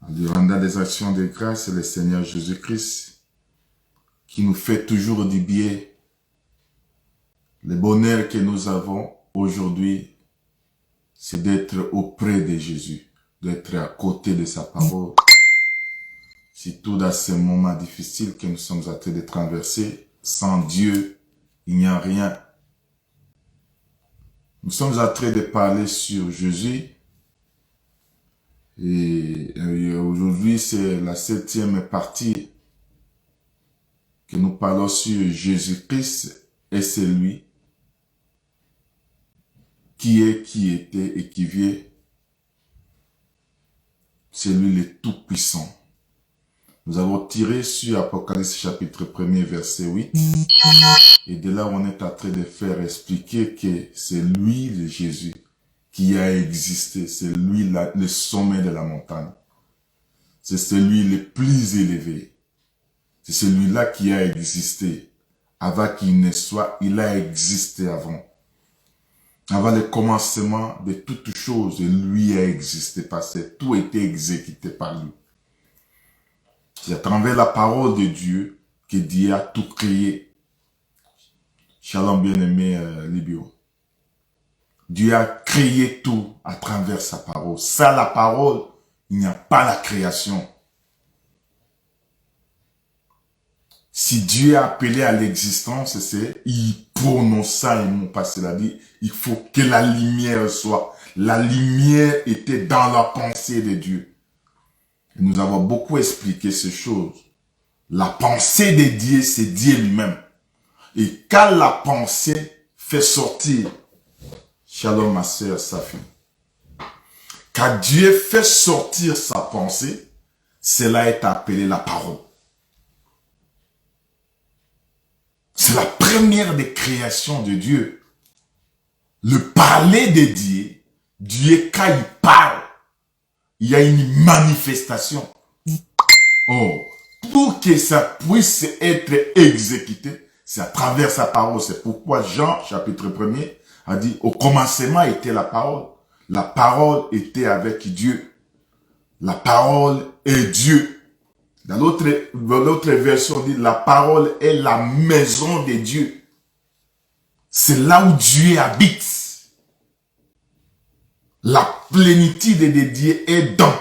En lui rendant des actions de grâce, le Seigneur Jésus-Christ, qui nous fait toujours du bien. Le bonheur que nous avons aujourd'hui, c'est d'être auprès de Jésus, d'être à côté de sa parole. Surtout dans ces moments difficiles que nous sommes en train de traverser, sans Dieu, il n'y a rien. Nous sommes en train de parler sur Jésus. Et aujourd'hui, c'est la 7e partie que nous parlons sur Jésus-Christ et c'est lui qui est, qui était et qui vient. C'est lui le Tout-Puissant. Nous avons tiré sur Apocalypse chapitre 1er verset 8. Et de là, on est en train de faire expliquer que c'est lui, le Jésus, qui a existé. C'est lui le sommet de la montagne. C'est celui le plus élevé. C'est celui-là qui a existé. Avant qu'il ne soit, il a existé avant. Avant le commencement de toutes choses, lui a existé parce que tout était exécuté par lui. C'est à travers la parole de Dieu que Dieu a tout créé. Shalom bien-aimé Libio. Dieu a créé tout à travers sa parole. Sans la parole, il n'y a pas la création. Si Dieu a appelé à l'existence, c'est il prononça les mots parce qu'il a dit il faut que la lumière soit. La lumière était dans la pensée de Dieu. Et nous avons beaucoup expliqué ces choses. La pensée de Dieu, c'est Dieu lui-même. Et quand la pensée fait sortir, shalom ma sœur Safi, quand Dieu fait sortir sa pensée, cela est appelé la parole. C'est la première des créations de Dieu. Le parler de Dieu, Dieu quand il parle, il y a une manifestation. Oh, pour que ça puisse être exécuté, c'est à travers sa parole. C'est pourquoi Jean, chapitre 1er, a dit, au commencement était la parole. La parole était avec Dieu. La parole est Dieu. Dans l'autre version, on dit, la parole est la maison de Dieu. C'est là où Dieu habite. La plénitude de Dieu est dans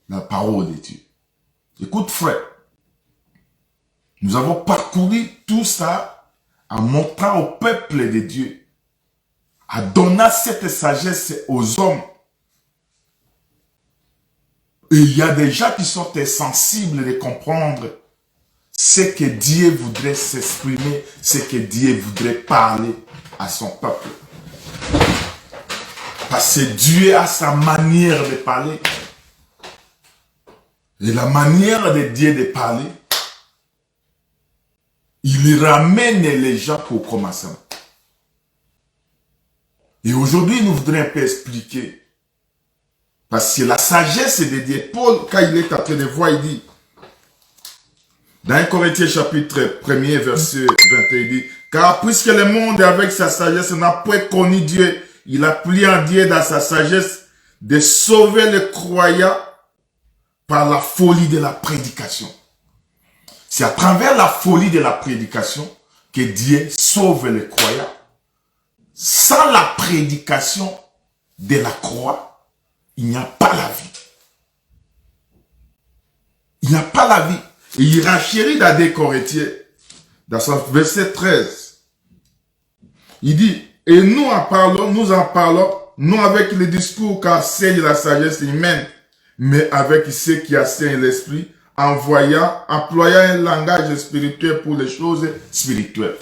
la parole de Dieu. Écoute frère, nous avons parcouru tout ça en montrant au peuple de Dieu, en donnant cette sagesse aux hommes. Et il y a des gens qui sont sensibles de comprendre ce que Dieu voudrait s'exprimer, ce que Dieu voudrait parler à son peuple. Parce que Dieu a sa manière de parler. Et la manière de Dieu de parler, il ramène les gens au commencement. Et aujourd'hui, nous voudrions un peu expliquer. Parce que la sagesse de Dieu, Paul, quand il est en train de voir, il dit, dans 1 Corinthiens chapitre 1er, verset 21, il dit, car puisque le monde avec sa sagesse n'a point connu Dieu, il a pris en Dieu dans sa sagesse de sauver les croyants par la folie de la prédication. C'est à travers la folie de la prédication que Dieu sauve les croyants. Sans la prédication de la croix, il n'y a pas la vie. Il n'y a pas la vie. Et il renchérit dans 2 Corinthiens, dans son verset 13. Il dit, et nous en parlons, non avec le discours qu'enseigne la sagesse humaine, mais avec ceux qui enseignent l'esprit, employant un langage spirituel pour les choses spirituelles.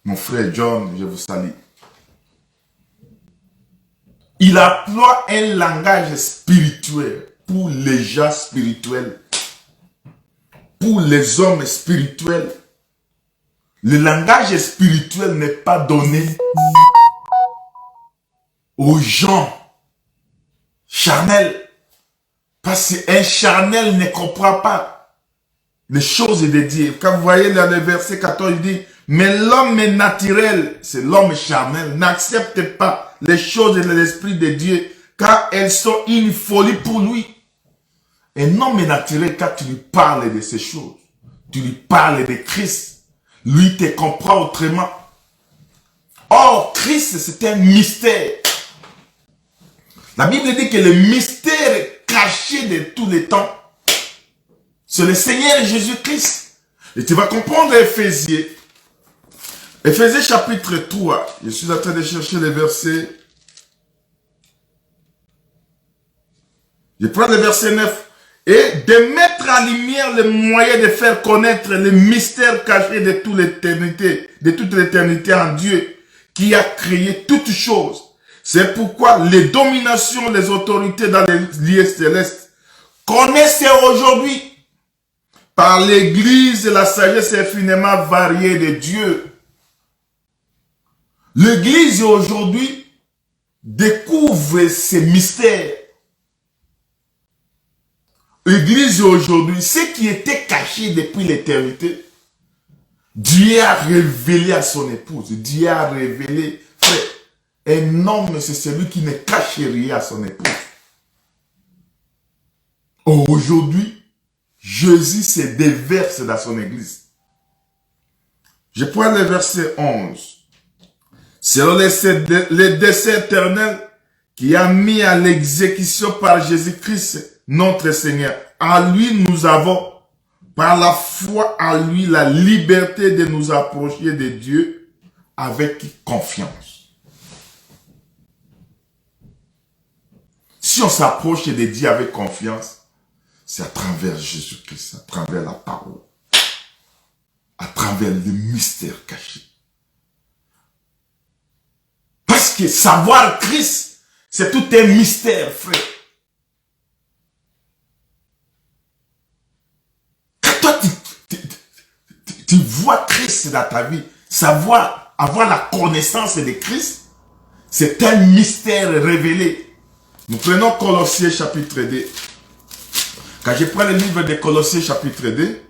Mon frère John, je vous salue. Il emploie un langage spirituel pour les gens spirituels, pour les hommes spirituels. Le langage spirituel n'est pas donné aux gens charnels, parce qu'un charnel ne comprend pas les choses de Dieu. Quand vous voyez dans le verset 14, il dit, mais l'homme naturel, c'est l'homme charnel, n'accepte pas les choses de l'esprit de Dieu, car elles sont une folie pour lui. Un homme est naturel quand tu lui parles de ces choses. Tu lui parles de Christ. Lui te comprend autrement. Or, Christ, c'est un mystère. La Bible dit que le mystère caché de tous les temps, c'est le Seigneur Jésus-Christ. Et tu vas comprendre Éphésiens. Éphésiens chapitre 3. Je suis en train de chercher les versets. Je prends le verset 9. Et de mettre en lumière le moyen de faire connaître le mystère caché de toute l'éternité en Dieu, qui a créé toutes choses. C'est pourquoi les dominations, les autorités dans les lieux célestes connaissent aujourd'hui par l'Église la sagesse infiniment variée de Dieu. L'Église aujourd'hui découvre ces mystères. L'Église aujourd'hui, ce qui était caché depuis l'éternité, Dieu a révélé à son épouse. Dieu a révélé, frère, un homme, c'est celui qui ne cache rien à son épouse. Aujourd'hui, Jésus se déverse dans son église. Je prends le verset 11. Selon le dessein éternel qui a mis à l'exécution par Jésus-Christ, notre Seigneur. À lui, nous avons, par la foi à lui, la liberté de nous approcher de Dieu avec confiance. Si on s'approche de Dieu avec confiance, c'est à travers Jésus-Christ, à travers la parole, à travers le mystère caché. Parce que savoir Christ, c'est tout un mystère, frère. Quand toi, tu vois Christ dans ta vie, savoir, avoir la connaissance de Christ, c'est un mystère révélé. Nous prenons Colossiens chapitre 2. Quand je prends le livre de Colossiens chapitre 2,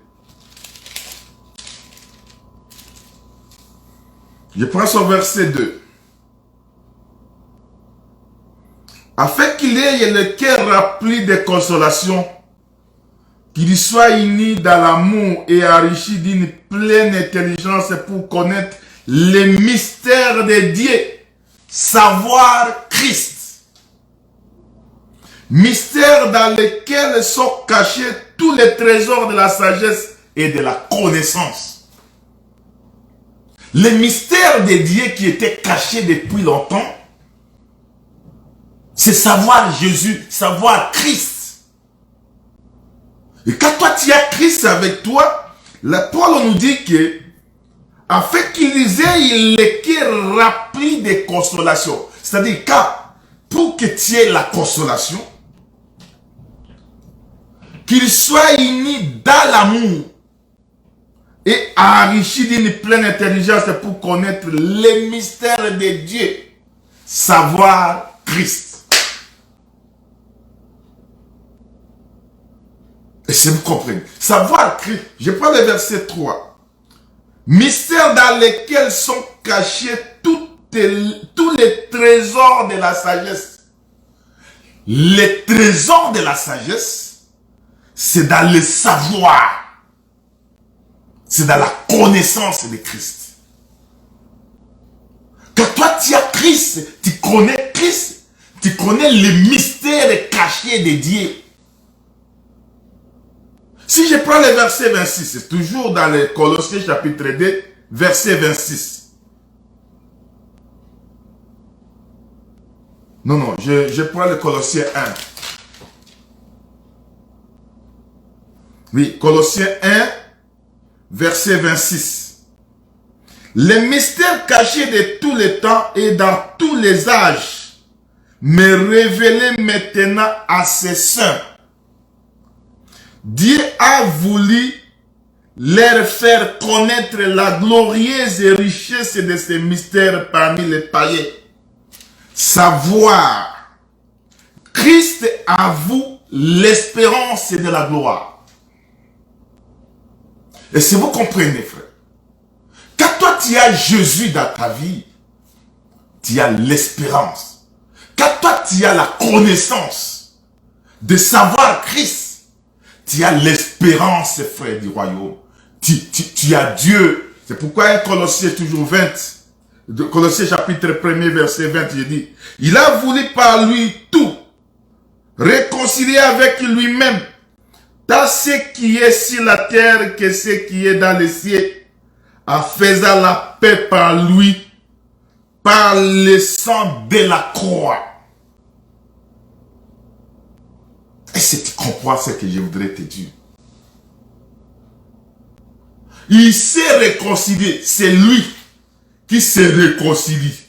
je prends son verset 2. Afin qu'il ait le cœur rempli de consolation, qu'il soit uni dans l'amour et enrichi d'une pleine intelligence pour connaître les mystères de Dieu, savoir Christ. Mystère dans lequel sont cachés tous les trésors de la sagesse et de la connaissance. Les mystères de Dieu qui étaient cachés depuis longtemps, c'est savoir Jésus, savoir Christ. Et quand toi tu as Christ avec toi, Paul nous dit que afin qu'il ait le cœur rempli de consolation. C'est-à-dire que pour que tu aies la consolation, qu'il soit uni dans l'amour et enrichi d'une pleine intelligence pour connaître les mystères de Dieu, savoir Christ. Et si vous comprenez, savoir Christ, je prends le verset 3. Mystère dans lequel sont cachés tous les trésors de la sagesse. Les trésors de la sagesse, c'est dans le savoir. C'est dans la connaissance de Christ. Quand toi tu as Christ, tu connais Christ, tu connais les mystères cachés de Dieu. Si je prends le verset 26, c'est toujours dans le Colossiens chapitre 2, verset 26. Non, je prends le Colossiens 1. Oui, Colossiens 1, verset 26. Les mystères cachés de tous les temps et dans tous les âges, mais révélés maintenant à ses saints. Dieu a voulu leur faire connaître la glorieuse richesse de ces mystères parmi les païens. Savoir, Christ avoue l'espérance de la gloire. Et si vous comprenez, frère, quand toi tu as Jésus dans ta vie, tu as l'espérance. Quand toi tu as la connaissance de savoir Christ, tu as l'espérance, frère, du royaume. Tu as Dieu. C'est pourquoi Colossiens toujours 20, Colossiens chapitre 1er, verset 20, je dis, il a voulu par lui tout réconcilier avec lui-même, tant ce qui est sur la terre que ce qui est dans les cieux, en faisant la paix par lui, par le sang de la croix. Est-ce que tu comprends ce que je voudrais te dire? Il s'est réconcilié. C'est lui qui se réconcilie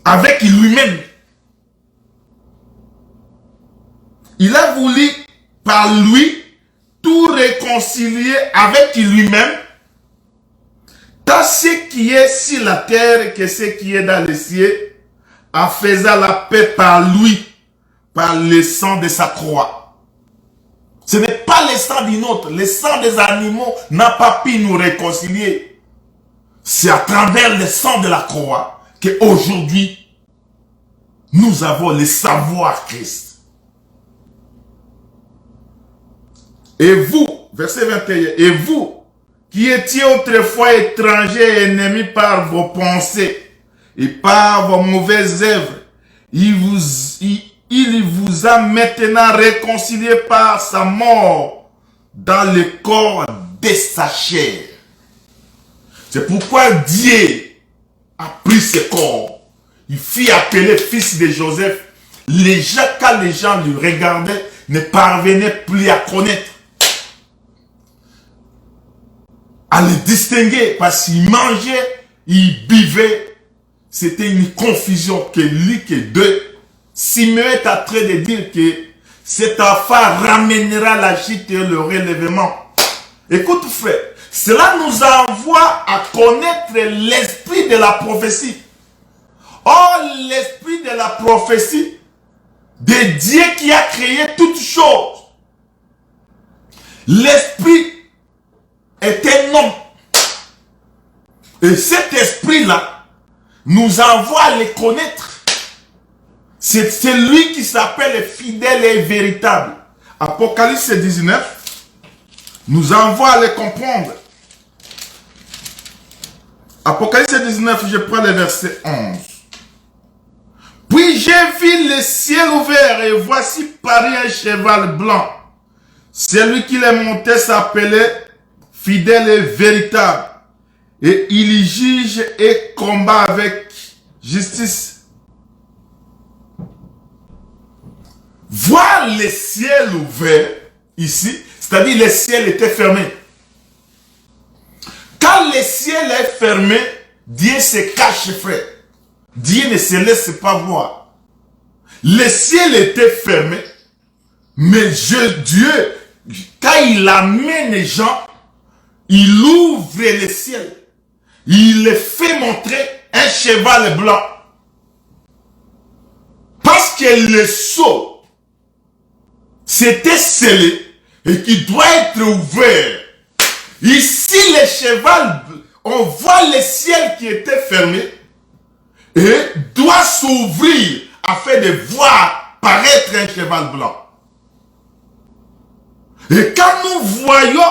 avec lui-même. Il a voulu par lui tout réconcilier avec lui-même, tant ce qui est sur la terre que ce qui est dans les cieux, en faisant la paix par lui, par le sang de sa croix. Ce n'est pas le sang d'une autre, le sang des animaux n'a pas pu nous réconcilier. C'est à travers le sang de la croix qu'aujourd'hui, nous avons le savoir Christ. Et vous, verset 21, et vous, qui étiez autrefois étrangers et ennemis par vos pensées et par vos mauvaises œuvres, il vous a maintenant réconcilié par sa mort dans le corps de sa chair. C'est pourquoi Dieu a pris ce corps. Il fit appeler fils de Joseph. Quand les gens le regardaient, ne parvenaient plus à connaître, à le distinguer, parce qu'il mangeait, il buvait. C'était une confusion que lui, que deux. Simeon est en train de dire que cet enfant ramènera la chute et le relèvement. Écoute frère, cela nous envoie à connaître l'esprit de la prophétie. Or, l'esprit de la prophétie de Dieu qui a créé toutes choses. L'esprit est un homme. Et cet esprit-là nous envoie à le connaître. C'est celui qui s'appelle fidèle et véritable. Apocalypse 19 nous envoie à le comprendre. Apocalypse 19, je prends le verset 11. Puis j'ai vu le ciel ouvert et voici paru un cheval blanc. Celui qui le montait s'appelait fidèle et véritable. Et il juge et combat avec justice. Voir le ciel ouvert ici, c'est-à-dire le ciel était fermé. Quand le ciel est fermé, Dieu se cache, frère. Dieu ne se laisse pas voir. Le ciel était fermé, mais Dieu, quand il amène les gens, il ouvre le ciel. Il les fait montrer un cheval blanc. Parce que le sceau c'était scellé et qui doit être ouvert. Ici, le cheval, on voit le ciel qui était fermé et doit s'ouvrir afin de voir paraître un cheval blanc. Et quand nous voyons,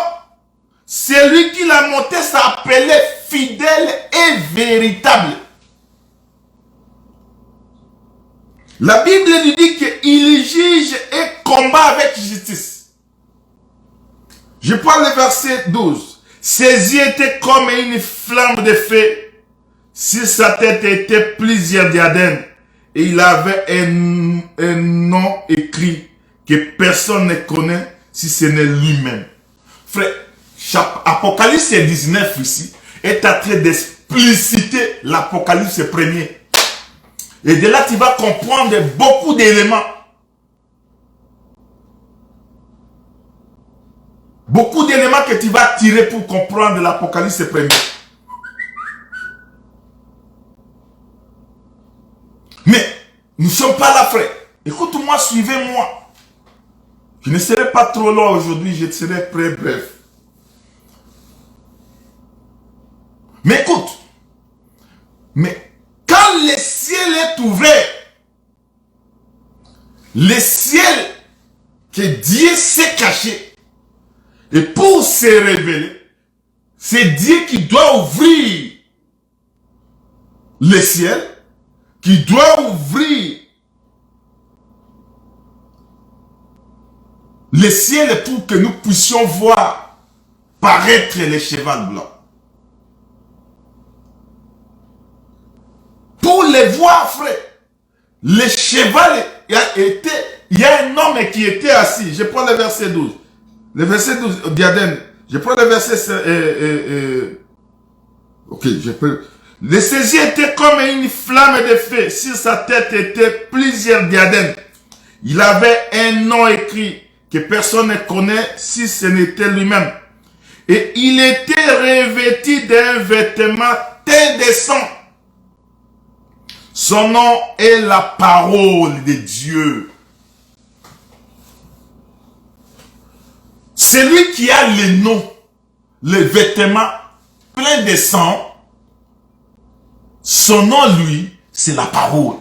celui qui l'a monté s'appelait fidèle et véritable. La Bible nous dit qu'il juge et combat avec justice. Je prends le verset 12. Ses yeux étaient comme une flamme de feu. Sur sa tête étaient plusieurs diadèmes. Et il avait un nom écrit que personne ne connaît si ce n'est lui-même. Frère, Apocalypse 19 ici est en train d'expliciter l'Apocalypse premier. Et de là, tu vas comprendre beaucoup d'éléments. Beaucoup d'éléments que tu vas tirer pour comprendre l'Apocalypse premier. Mais, nous ne sommes pas là, frère. Écoute-moi, suivez-moi. Je ne serai pas trop long aujourd'hui, je serai très bref. Mais écoute. Mais, quand le ciel est ouvert, Le ciel que Dieu s'est caché. Et pour se révéler, c'est Dieu qui doit ouvrir le ciel, qui doit ouvrir le ciel pour que nous puissions voir paraître les chevals blancs. Pour les voir, frère, le cheval il y a un homme qui était assis. Je prends le verset 12. Le verset 12, diadème. Je prends le verset... ok, je peux... Le saisi était comme une flamme de feu. Sur sa tête étaient plusieurs diadèmes. Il avait un nom écrit que personne ne connaît si ce n'était lui-même. Et il était revêtu d'un vêtement teint de sang. Son nom est la parole de Dieu. Celui qui a le nom, le vêtement plein de sang, son nom, lui, c'est la parole.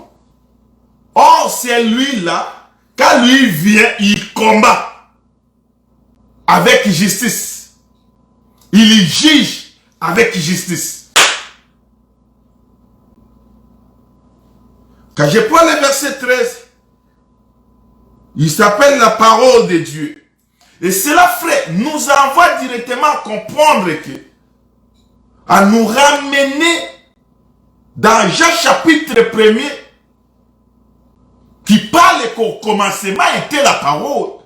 Or, c'est lui-là, quand lui vient, il combat avec justice. Il juge avec justice. Quand je prends le verset 13, il s'appelle la parole de Dieu. Et cela, frère, nous envoie directement à comprendre que, à nous ramener dans Jean chapitre 1er, qui parle qu'au commencement était la parole.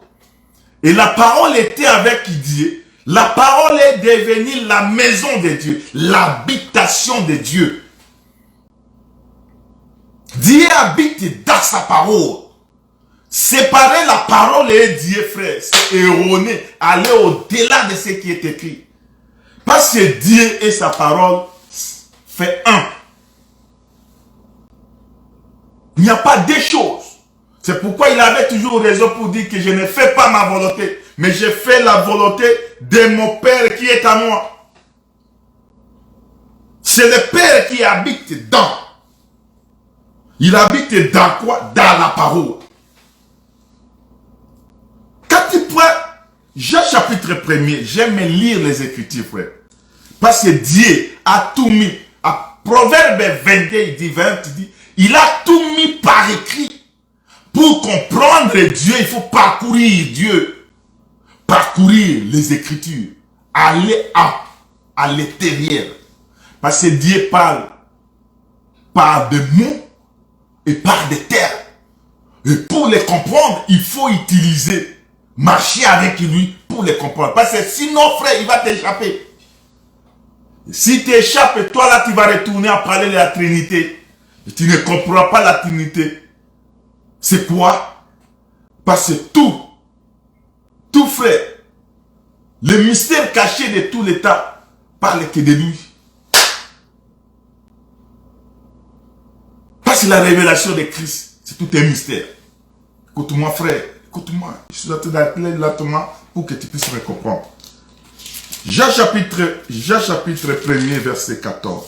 Et la parole était avec Dieu. La parole est devenue la maison de Dieu, l'habitation de Dieu. Dieu habite dans sa parole. Séparer la parole et Dieu, frère, c'est erroné. Aller au-delà de ce qui est écrit. Parce que Dieu et sa parole fait un. Il n'y a pas deux choses. C'est pourquoi il avait toujours raison pour dire que je ne fais pas ma volonté, mais je fais la volonté de mon Père qui est à moi. C'est le Père qui habite dans. Il habite dans quoi? Dans la parole. Quand tu prends Jean chapitre 1er, j'aime lire les Écritures, frère. Parce que Dieu a tout mis. À Proverbe 22, il dit, il a tout mis par écrit. Pour comprendre Dieu, il faut parcourir Dieu. Parcourir les Écritures. Aller à l'intérieur. Parce que Dieu parle par des mots et par des termes. Et pour les comprendre, il faut utiliser, marcher avec lui pour les comprendre. Parce que sinon, frère, il va t'échapper. Si tu échappes, toi là, tu vas retourner à parler de la Trinité. Et tu ne comprends pas la Trinité. C'est quoi? Parce que tout frère, le mystère caché de tout l'État parle que de lui. Parce que la révélation de Christ, c'est tout un mystère. Écoute-moi, frère, écoute-moi. Je suis en train d'appeler lentement pour que tu puisses me comprendre. Jean chapitre 1er, verset 14.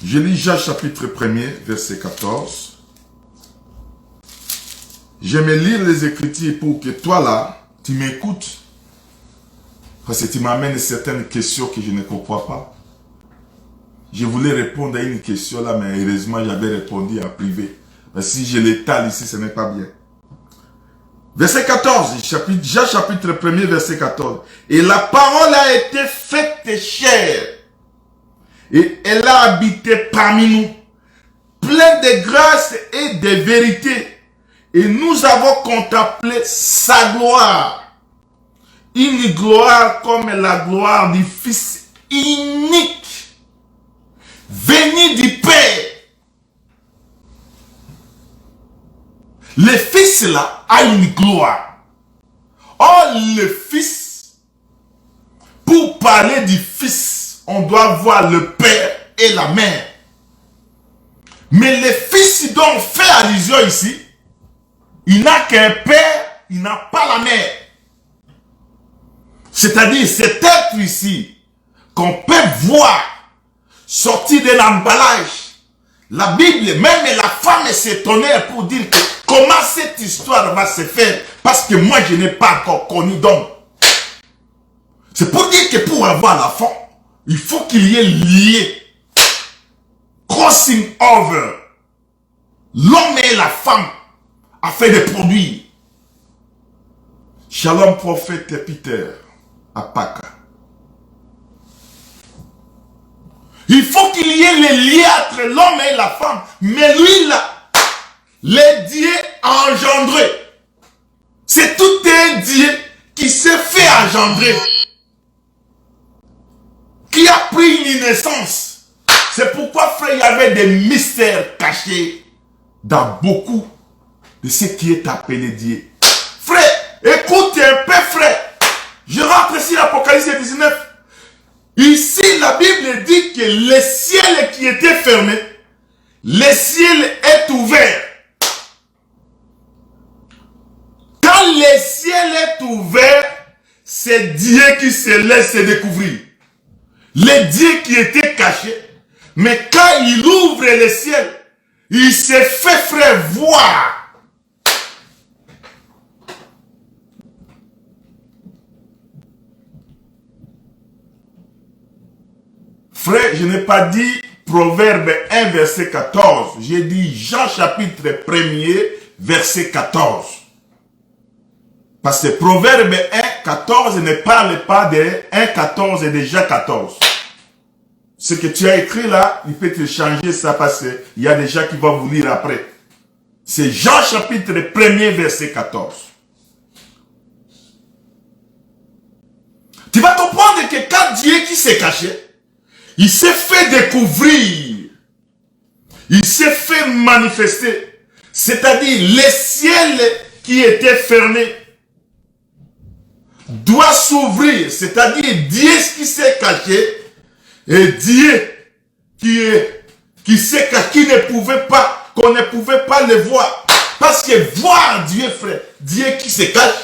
Je lis Jean chapitre 1er, verset 14. Je vais lire les Écritures pour que toi là, tu m'écoutes. Parce que tu m'amènes certaines questions que je ne comprends pas. Je voulais répondre à une question là, mais heureusement j'avais répondu en privé. Parce que si je l'étale ici, ce n'est pas bien. Verset 14, Jean chapitre 1er, verset 14. Et la parole a été faite chair. Et elle a habité parmi nous, plein de grâce et de vérité. Et nous avons contemplé sa gloire. Une gloire comme la gloire du Fils unique, venu du Père. Le Fils là a une gloire. Or le Fils, pour parler du Fils, on doit voir le Père et la Mère. Mais le Fils dont on fait allusion ici, il n'a qu'un Père, il n'a pas la Mère. C'est-à-dire cet être ici, qu'on peut voir sortir de l'emballage, La Bible, même la femme s'étonnait pour dire que comment cette histoire va se faire parce que moi je n'ai pas encore connu d'homme. C'est pour dire que pour avoir l'enfant, il faut qu'il y ait lié. Crossing over. L'homme et la femme afin de produire. Shalom prophète Peter à Pâques. Il faut qu'il y ait les liens entre l'homme et la femme. Mais lui là, les dieux engendrés. C'est tout un Dieu qui s'est fait engendrer. Qui a pris une naissance. C'est pourquoi, frère, il y avait des mystères cachés dans beaucoup de ce qui est appelé Dieu. Frère, écoute un peu, frère. Je rentre ici l'Apocalypse 19. Ici, la Bible dit que le ciel qui était fermé, le ciel est ouvert. Quand le ciel est ouvert, c'est Dieu qui se laisse découvrir. Le Dieu qui était caché. Mais quand il ouvre le ciel, il se fait, frère, voir. Frère, je n'ai pas dit Proverbe 1, verset 14. J'ai dit Jean chapitre 1er, verset 14. Parce que Proverbe 1, 14 ne parle pas de 1, 14 et de Jean 14. Ce que tu as écrit là, il peut te changer ça parce qu'il y a des gens qui vont vous lire après. C'est Jean chapitre 1er, verset 14. Tu vas comprendre que quand Dieu qui s'est caché, il s'est fait découvrir, il s'est fait manifester. C'est-à-dire, le ciel qui était fermé doit s'ouvrir. C'est-à-dire, Dieu qui s'est caché et Dieu qui s'est caché, qui ne pouvait pas, qu'on ne pouvait pas le voir. Parce que voir Dieu, frère, Dieu qui se cache,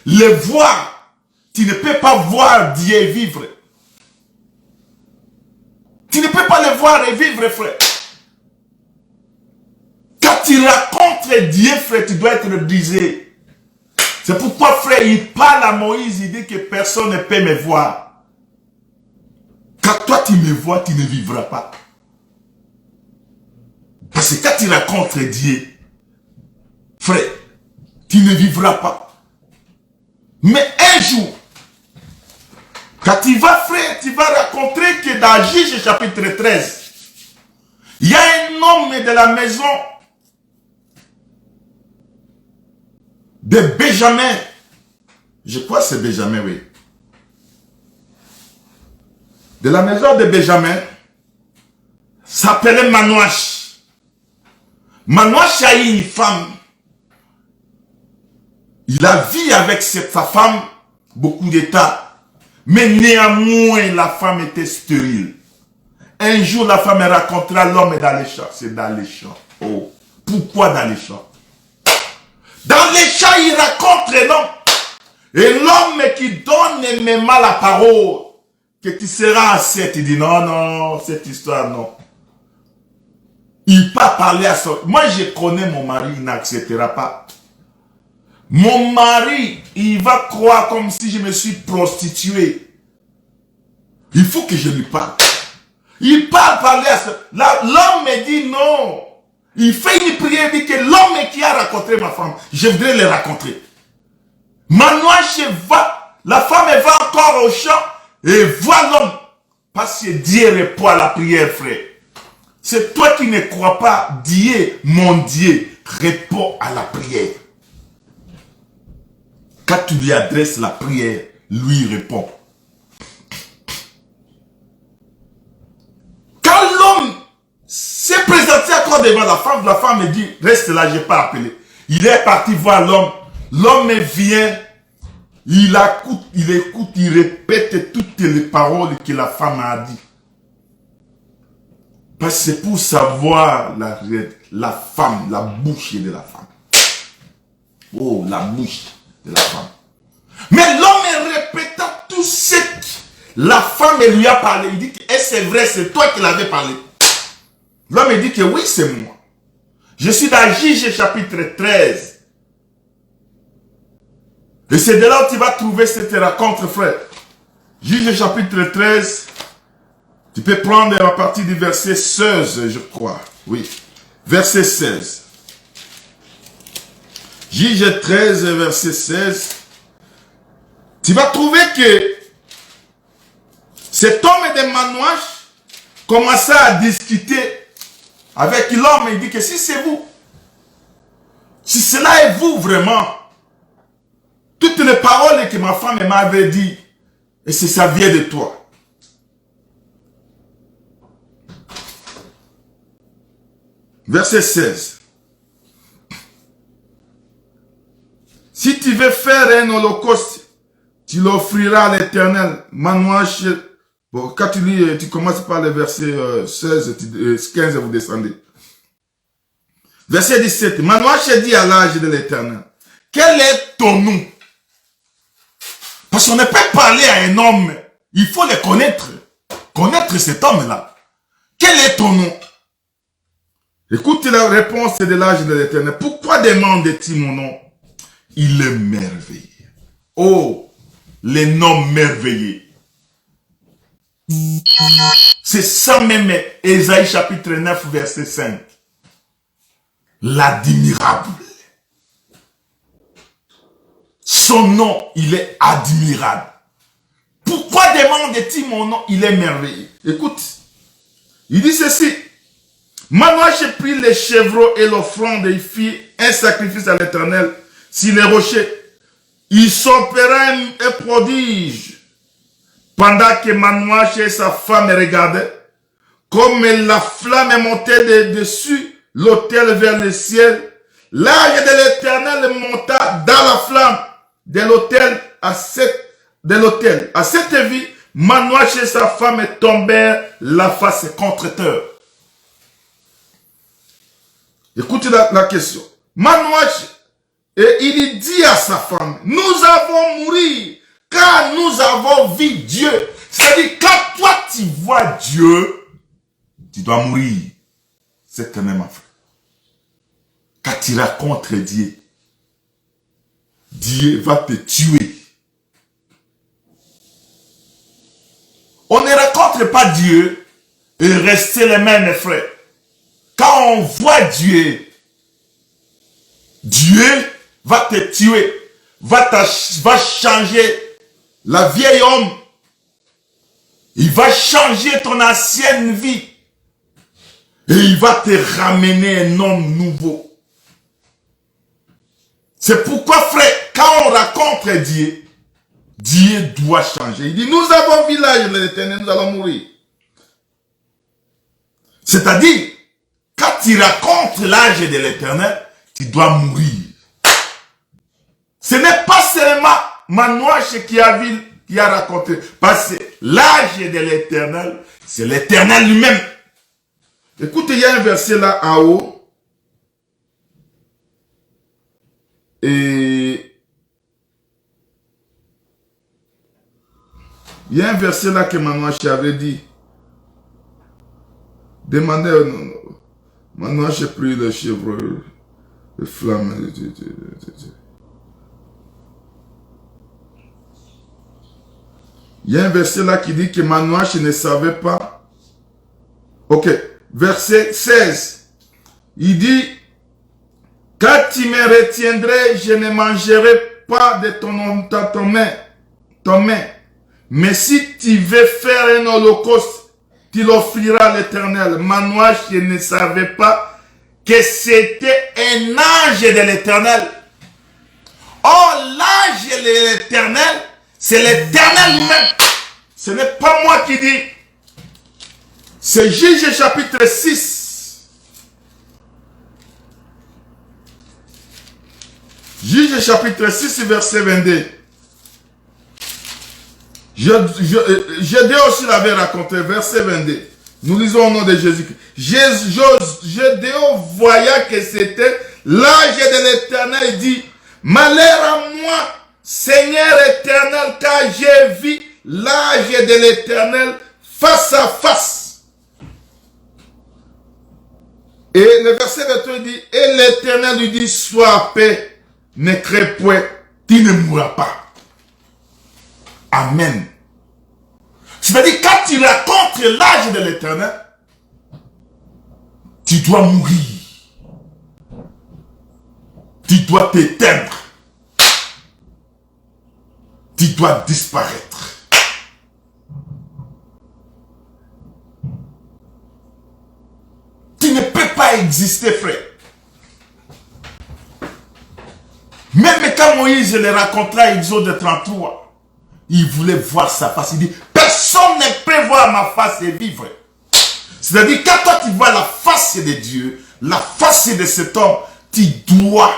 le voir, tu ne peux pas voir Dieu vivre. Tu ne peux pas le voir et vivre, frère. Quand tu rencontres Dieu, frère, tu dois être brisé. C'est pourquoi, frère, il parle à Moïse, il dit que personne ne peut me voir. Quand toi tu me vois, tu ne vivras pas. Parce que quand tu rencontres Dieu, frère, tu ne vivras pas. Mais un jour, quand tu vas, frère, tu vas rencontrer que dans Juge chapitre 13, il y a un homme de la maison de Benjamin. Je crois que c'est Benjamin, oui. De la maison de Benjamin, s'appelait Manouach. Manouach a eu une femme. Il a vécu avec sa femme beaucoup de temps. Mais néanmoins, la femme était stérile. Un jour, la femme rencontra l'homme dans les champs. C'est dans les champs. Oh, pourquoi dans les champs? Dans les champs, il rencontre l'homme. Et l'homme qui donne même la parole, que tu seras enceinte, il dit non, non, cette histoire, non. Il pas parler à son... Moi, je connais mon mari, il n'acceptera pas. Mon mari, il va croire comme si je me suis prostitué. Il faut que je lui parle. Il parle parler à ça. L'homme me dit non. Il fait une prière, il dit que l'homme qui a rencontré ma femme, je voudrais le rencontrer. Maintenant, la femme va encore au champ et voit l'homme. Parce que Dieu répond à la prière, frère. C'est toi qui ne crois pas, Dieu, mon Dieu, répond à la prière. Quand tu lui adresses la prière, lui répond. Quand l'homme s'est présenté encore devant la femme me dit, reste là, je n'ai pas appelé. Il est parti voir l'homme. L'homme vient, il écoute, il répète toutes les paroles que la femme a dit. Parce que c'est pour savoir la femme, la bouche de la femme. Oh, la bouche de la femme. Mais l'homme répéta tout ce que la femme lui a parlé. Il dit que c'est vrai, c'est toi qui l'avais parlé. L'homme dit que oui, c'est moi. Je suis dans Juge chapitre 13. Et c'est de là où tu vas trouver cette rencontre, frère. Juge chapitre 13. Tu peux prendre à partir du verset 16, je crois. Oui. Verset 16. Juge 13, verset 16. Tu vas trouver que cet homme de Manouache commençait à discuter avec l'homme. Il dit que si c'est vous, si cela est vous vraiment, toutes les paroles que ma femme m'avait dit, et c'est ça vient de toi. Verset 16. Si tu veux faire un holocauste, tu l'offriras à l'Éternel. Manouache. Bon, quand tu lis, tu commences par le verset 16, 15, vous descendez. Verset 17. Manouache dit à l'âge de l'Éternel, quel est ton nom? Parce qu'on ne peut parler à un homme, il faut le connaître. Connaître cet homme-là. Quel est ton nom? Écoute la réponse de l'âge de l'Éternel. Pourquoi demandes-tu mon nom? Il est merveilleux. Oh, les noms merveilleux. C'est ça même, Ésaïe chapitre 9, verset 5. L'admirable. Son nom, il est admirable. Pourquoi demandes-tu mon nom? Il est merveilleux. Écoute, il dit ceci. Manouache prit les chevreaux et l'offrande et il fit un sacrifice à l'Éternel sur les rochers. Il s'opéra un prodige. Pendant que Manouache et sa femme regardaient, comme la flamme montait de dessus l'autel vers le ciel, l'ange de l'Éternel monta dans la flamme de l'autel à cette vie. Manouache et sa femme tombèrent la face contre terre. Écoutez la question. Manouache, et il dit à sa femme, nous avons mouru, car nous avons vu Dieu. C'est-à-dire, quand toi tu vois Dieu, tu dois mourir. C'est quand même frère. Quand tu rencontres Dieu, Dieu va te tuer. On ne rencontre pas Dieu et rester les mêmes frères. Quand on voit Dieu, Dieu va te tuer, va changer la vieille homme. Il va changer ton ancienne vie. Et il va te ramener un homme nouveau. C'est pourquoi, frère, quand on rencontre Dieu, Dieu doit changer. Il dit, nous avons vu l'âge de l'Éternel, nous allons mourir. C'est-à-dire, quand tu rencontres l'âge de l'Éternel, tu dois mourir. Ce n'est pas seulement Manouache qui a raconté. Parce que l'âge de l'Éternel, c'est l'Éternel lui-même. Écoutez, il y a un verset là en haut. Et il y a un verset là que Manouache avait dit. Demandez, Manouache prit le chèvre, le flamme. Il y a un verset là qui dit que Manouache ne savait pas. Ok, verset 16. Il dit, quand tu me retiendrais, je ne mangerai pas de ton main. Mais si tu veux faire un holocauste, tu l'offriras à l'Éternel. Manouache ne savait pas que c'était un ange de l'Éternel. Oh, l'ange de l'Éternel, c'est l'Éternel lui-même. Ce n'est pas moi qui dis. C'est Juge chapitre 6. Juge chapitre 6, verset 22. Gédéon aussi l'avait raconté, verset 22. Nous lisons au nom de Jésus-Christ. Gédéon voyant que c'était l'ange de l'Éternel, il dit, malheur à moi, Seigneur éternel, car j'ai vu l'ange de l'Éternel face à face. Et le verset 23 dit, et l'Éternel lui dit, sois paix, ne crains point, tu ne mourras pas. Amen. C'est-à-dire, quand tu racontes l'âge de l'Éternel, tu dois mourir. Tu dois t'éteindre. Tu dois disparaître. Tu ne peux pas exister, frère. Même quand Moïse le racontera, Exode 33, il voulait voir sa face. Il dit, personne ne peut voir ma face et vivre. C'est-à-dire, quand toi tu vois la face de Dieu, la face de cet homme, tu dois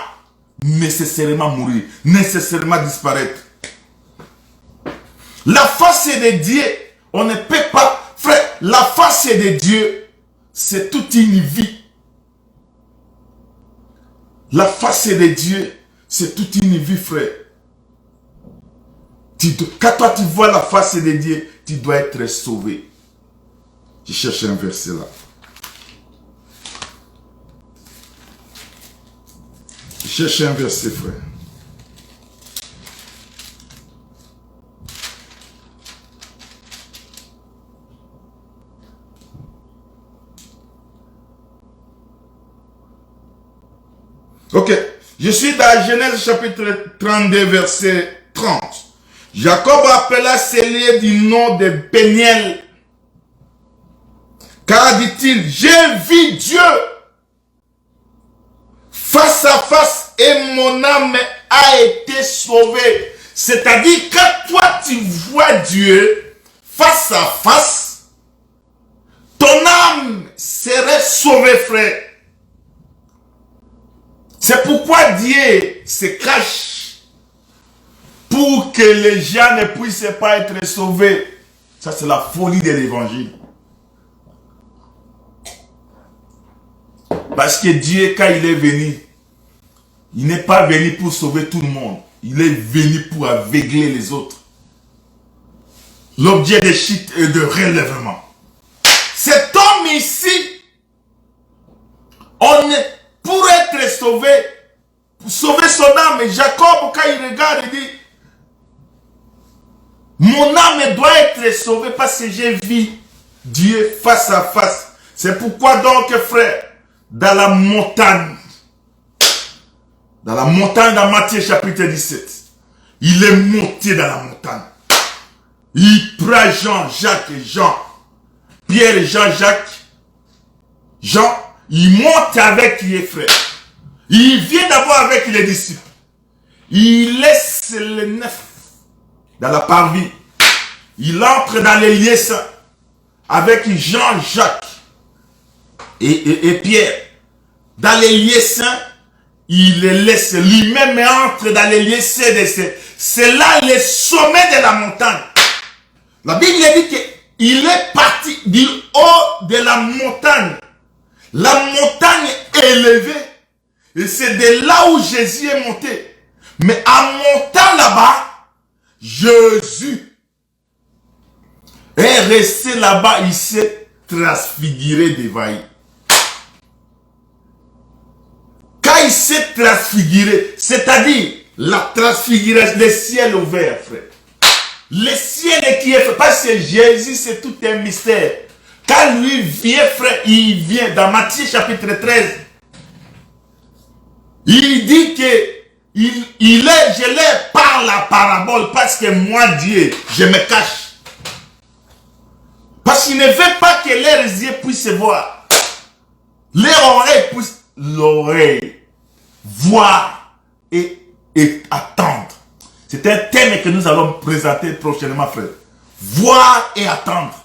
nécessairement mourir, nécessairement disparaître. La face de Dieu, on ne peut pas, frère, la face de Dieu, c'est toute une vie. La face de Dieu, c'est toute une vie, frère. Quand toi tu vois la face de Dieu, tu dois être sauvé. Je cherche un verset là. Je cherche un verset, frère. Ok. Je suis dans Genèse chapitre 32, verset 30. Jacob appela ces lieux du nom de Péniel. Car, dit-il, j'ai vu Dieu face à face et mon âme a été sauvée. C'est-à-dire, quand toi tu vois Dieu face à face, ton âme serait sauvée, frère. C'est pourquoi Dieu se cache pour que les gens ne puissent pas être sauvés. Ça, c'est la folie de l'évangile. Parce que Dieu, quand il est venu, il n'est pas venu pour sauver tout le monde. Il est venu pour aveugler les autres. L'objet de chute et de relèvement. Cet homme ici, pour être sauvé, pour sauver son âme, Jacob, quand il regarde, il dit, mon âme doit être sauvée parce que j'ai vu Dieu face à face. C'est pourquoi donc, frère, dans la montagne dans Matthieu chapitre 17, il est monté dans la montagne. Il prend Jean, Jacques et Jean, Pierre, Jean, Jacques, Jean, il monte avec les frères. Il vient d'abord avec les disciples. Il laisse les 9 dans la parvis. Il entre dans les lieux saints avec Jean, Jacques et Pierre. Dans les lieux saints, il les laisse lui-même entre dans les lieux saints. C'est là le sommet de la montagne. La Bible dit qu'il est parti du haut de la montagne. La montagne est élevée. Et c'est de là où Jésus est monté. Mais en montant là-bas, Jésus est resté là-bas. Il s'est transfiguré devant lui. Quand il s'est transfiguré, c'est-à-dire la transfiguration, le ciel ouvert, frère. Le ciel qui est fait, parce que Jésus, c'est tout un mystère. Quand lui vient, frère, il vient dans Matthieu chapitre 13. Il dit que je l'ai par la parabole parce que moi, Dieu, je me cache. Parce qu'il ne veut pas que leurs yeux puissent voir. Leurs oreilles puissent l'oreille voir et attendre. C'est un thème que nous allons présenter prochainement, frère. Voir et attendre.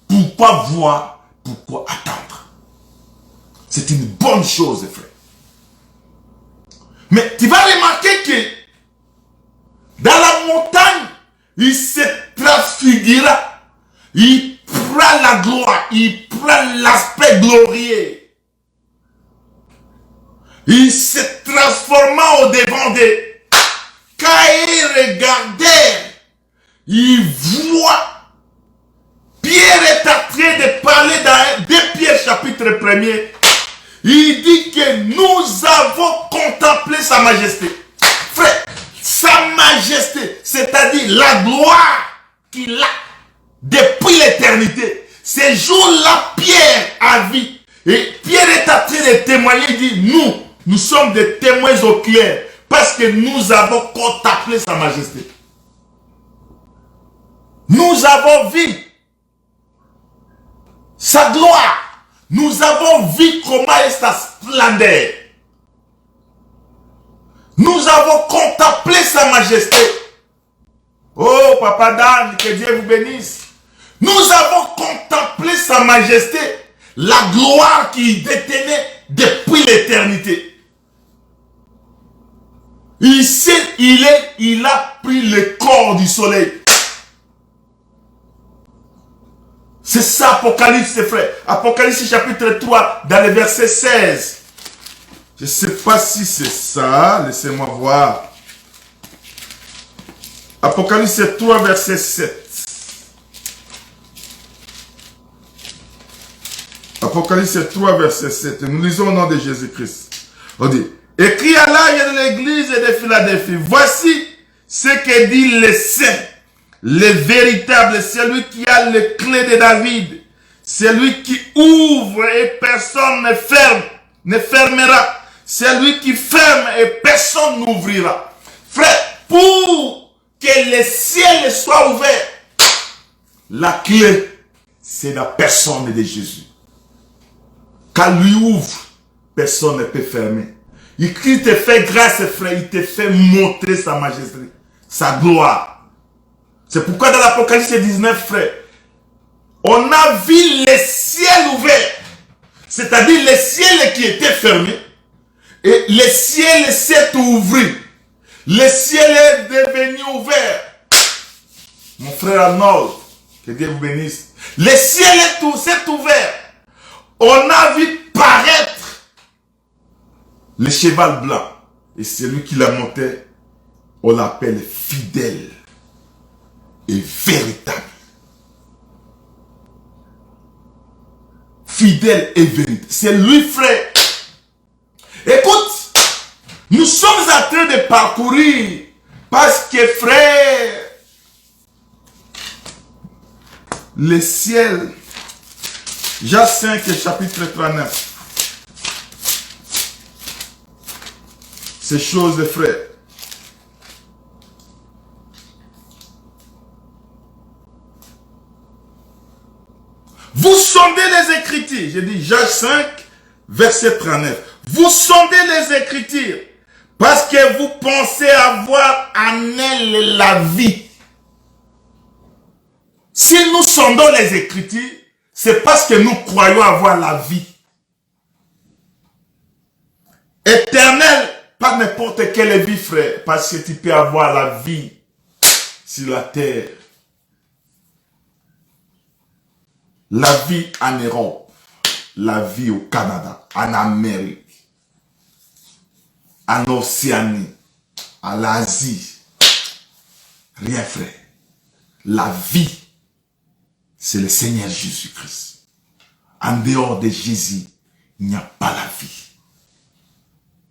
Pourquoi voir? Pourquoi attendre? C'est une bonne chose, frère. Mais tu vas remarquer que dans la montagne, il se transfigura. Il prend la gloire. Il prend l'aspect glorieux. Il se transforma au devant d'eux. Quand ils regardaient, ils voient Pierre est en train de parler dans 2 Pierre chapitre 1er. Il dit que nous avons contemplé sa majesté. Frère, sa majesté, c'est-à-dire la gloire qu'il a depuis l'éternité. Ces jours-là, Pierre a vu. Et Pierre est en train de témoigner, il dit, nous sommes des témoins oculaires parce que nous avons contemplé sa majesté. Nous avons vu sa gloire. Nous avons vu comment est sa splendeur. Nous avons contemplé sa majesté. Oh, Papa Dan, que Dieu vous bénisse. Nous avons contemplé sa majesté, la gloire qu'il détenait depuis l'éternité. Ici, il a pris le corps du soleil. C'est ça, Apocalypse, frère. Apocalypse chapitre 3, dans le verset 16. Je ne sais pas si c'est ça. Laissez-moi voir. Apocalypse 3, verset 7. Apocalypse 3, verset 7. Nous lisons au nom de Jésus-Christ. On dit, écrit à l'âge de l'église de Philadelphie, voici ce que dit le saint, le véritable, celui qui a les clés de David, celui qui ouvre et personne ne fermera, celui qui ferme et personne n'ouvrira. Frère, pour que le ciel soit ouvert, la clé, c'est la personne de Jésus. Quand lui ouvre, personne ne peut fermer. Il te fait grâce, frère, il te fait montrer sa majesté, sa gloire. C'est pourquoi dans l'Apocalypse 19, frère, on a vu le ciel ouvert. C'est-à-dire le ciel qui était fermé. Et le ciel s'est ouvert. Le ciel est devenu ouvert. Mon frère Arnold, que Dieu vous bénisse. Le ciel s'est ouvert. On a vu paraître le cheval blanc. Et celui qui l'a monté, on l'appelle fidèle et véritable. Fidèle et véritable. C'est lui, frère. Écoute, nous sommes en train de parcourir parce que, frère, le ciel, Jean 5, chapitre 39. Ces choses, frère. Vous sondez les Écritures. J'ai dit Jean 5, verset 39. Vous sondez les Écritures parce que vous pensez avoir en elles la vie. Si nous sondons les Écritures, c'est parce que nous croyons avoir la vie éternelle, pas n'importe quelle vie, frère, parce que tu peux avoir la vie sur la terre. La vie en Europe, la vie au Canada, en Amérique, en Océanie, à l'Asie. Rien, frère. La vie, c'est le Seigneur Jésus-Christ. En dehors de Jésus, il n'y a pas la vie.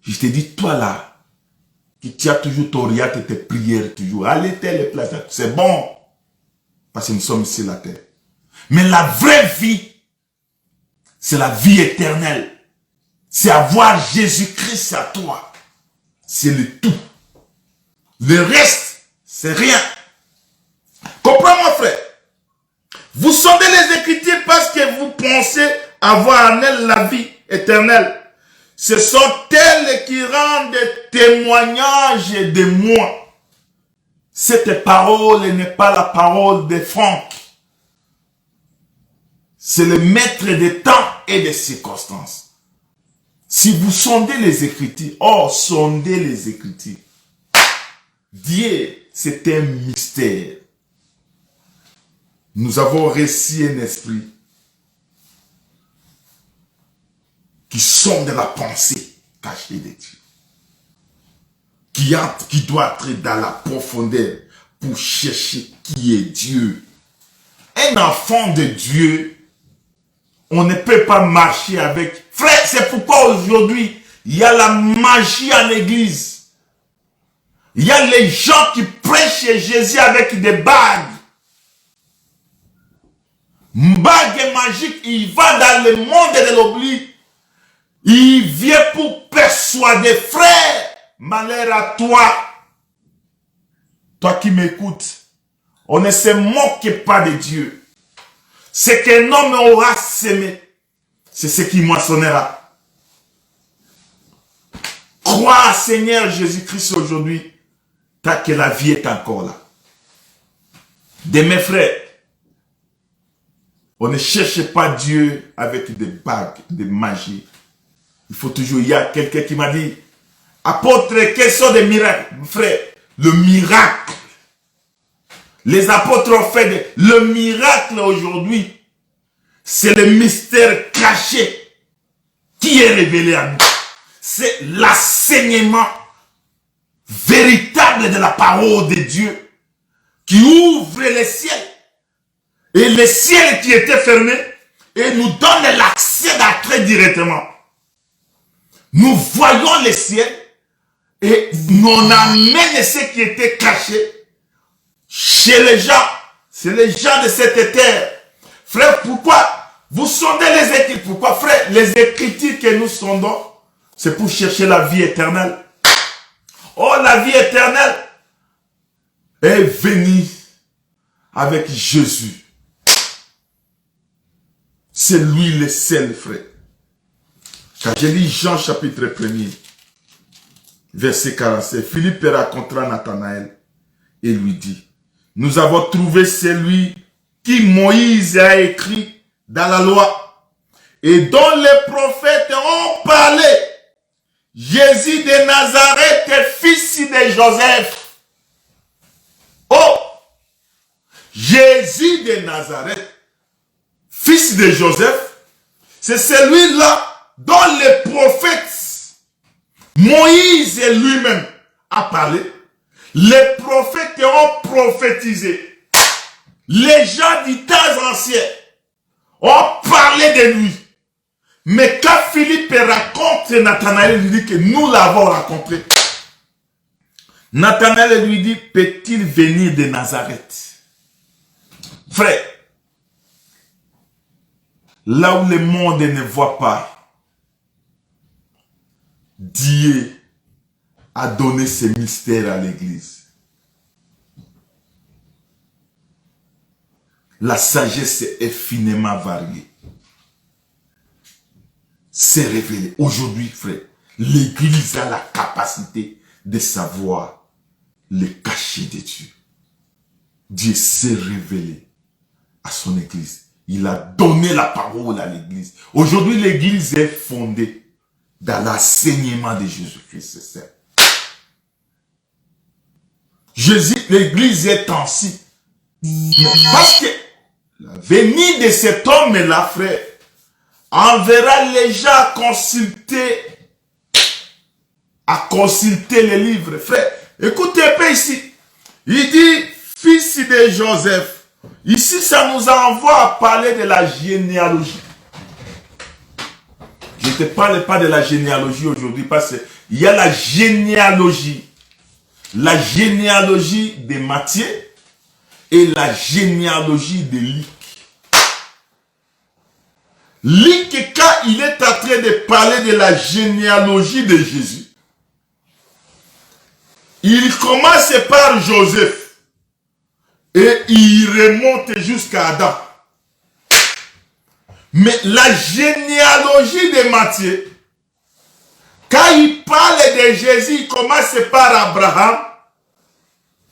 Je te dis, toi là, qui tu as toujours ton riat et tes prières toujours, allez telle place, c'est bon, parce que nous sommes ici la terre. Mais la vraie vie, c'est la vie éternelle. C'est avoir Jésus-Christ à toi. C'est le tout. Le reste, c'est rien. Comprends-moi, frère. Vous sondez les Écritures parce que vous pensez avoir en elles la vie éternelle. Ce sont elles qui rendent témoignage de moi. Cette parole n'est pas la parole de Franck. C'est le maître des temps et des circonstances. Si vous sondez les Écritures, sondez les Écritures. Dieu, c'est un mystère. Nous avons reçu un esprit qui sonde la pensée cachée de Dieu. Qui doit entrer dans la profondeur pour chercher qui est Dieu. Un enfant de Dieu On ne peut pas marcher avec. Frère, c'est pourquoi aujourd'hui, il y a la magie en église. Il y a les gens qui prêchent chez Jésus avec des bagues. Bague magique, il va dans le monde de l'oubli. Il vient pour persuader, frère, malheur à toi. Toi qui m'écoutes, on ne se moque pas de Dieu. Ce qu'un homme aura semé, c'est ce qui moissonnera. Crois, Seigneur Jésus-Christ, aujourd'hui, tant que la vie est encore là. De mes frères, on ne cherche pas Dieu avec des bagues, des magies. Il faut toujours, il y a quelqu'un qui m'a dit, apôtre, quels sont des miracles? Frère, le miracle. Les apôtres ont fait le miracle aujourd'hui. C'est le mystère caché qui est révélé à nous. C'est l'enseignement véritable de la parole de Dieu qui ouvre les ciels. Et les ciels qui étaient fermés et nous donne l'accès d'entrer directement. Nous voyons les ciels et on amène ce qui était caché chez les gens. C'est les gens de cette terre. Frère, pourquoi vous sondez les Écritures? Pourquoi, frère, les Écritures que nous sondons, c'est pour chercher la vie éternelle. Oh, la vie éternelle est venue avec Jésus. C'est lui le seul, frère. Quand je lis Jean chapitre 1er, verset 47, Philippe rencontra Nathanaël et lui dit, nous avons trouvé celui qui Moïse a écrit dans la loi et dont les prophètes ont parlé. Jésus de Nazareth, fils de Joseph. Oh! Jésus de Nazareth, fils de Joseph, c'est celui-là dont les prophètes, Moïse lui-même a parlé. Les prophètes ont prophétisé. Les gens du temps ancien ont parlé de lui. Mais quand Philippe raconte Nathanaël, il lui dit que nous l'avons rencontré. Nathanaël lui dit, peut-il venir de Nazareth? Frère, là où le monde ne voit pas, Dieu a donné ce mystère à l'église. La sagesse est finement variée. C'est révélé. Aujourd'hui, frère, l'église a la capacité de savoir le cachet de Dieu. Dieu s'est révélé à son église. Il a donné la parole à l'église. Aujourd'hui, l'église est fondée dans l'enseignement de Jésus-Christ. L'église est ainsi. Parce que la venue de cet homme-là, frère, enverra les gens à consulter les livres. Frère, écoutez un peu ici. Il dit, fils de Joseph. Ici, ça nous envoie à parler de la généalogie. Je ne te parle pas de la généalogie aujourd'hui parce qu'il y a la généalogie. La généalogie de Matthieu et la généalogie de Luc. Luc, quand il est en train de parler de la généalogie de Jésus, il commence par Joseph et il remonte jusqu'à Adam. Mais la généalogie de Matthieu, quand il parle de Jésus, il commence par Abraham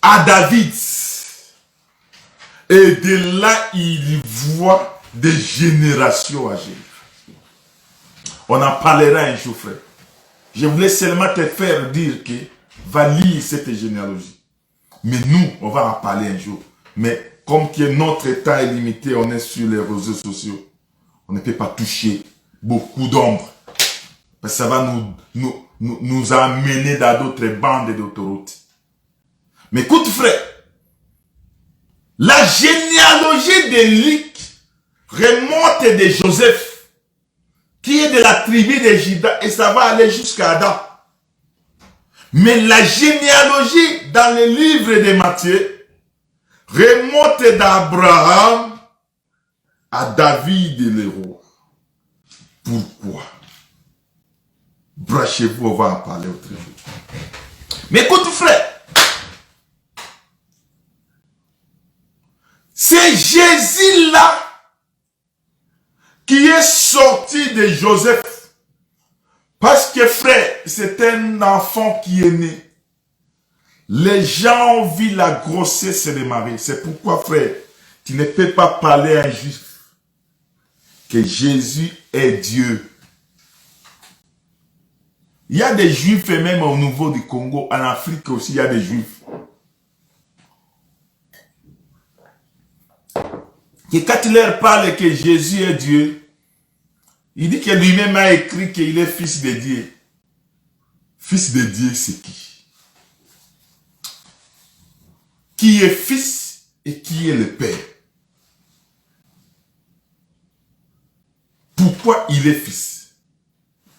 à David. Et de là, il voit des générations à Jésus. On en parlera un jour, frère. Je voulais seulement te faire dire que va lire cette généalogie. Mais nous, on va en parler un jour. Mais comme que notre temps est limité, on est sur les réseaux sociaux. On ne peut pas toucher beaucoup d'ombre. Parce que ça va nous amener dans d'autres bandes d'autoroute. Mais écoute, frère. La généalogie de Luc remonte de Joseph. qui est de la tribu de Juda, et ça va aller jusqu'à Adam. Mais la généalogie dans le livre de Matthieu remonte d'Abraham à David le roi. Pourquoi? Brachez-vous, on va en parler autre jour. Mais écoute frère, c'est Jésus-là qui est sorti de Joseph. Parce que frère, c'est un enfant qui est né. Les gens ont vu la grossesse de Marie. C'est pourquoi frère, tu ne peux pas parler à un juif que Jésus est Dieu. Il y a des juifs et même au niveau du Congo, en Afrique aussi, il y a des juifs. Et quand il leur parle que Jésus est Dieu, il dit que lui-même a écrit qu'il est fils de Dieu. Fils de Dieu, c'est qui? Qui est fils et qui est le père? Pourquoi il est fils?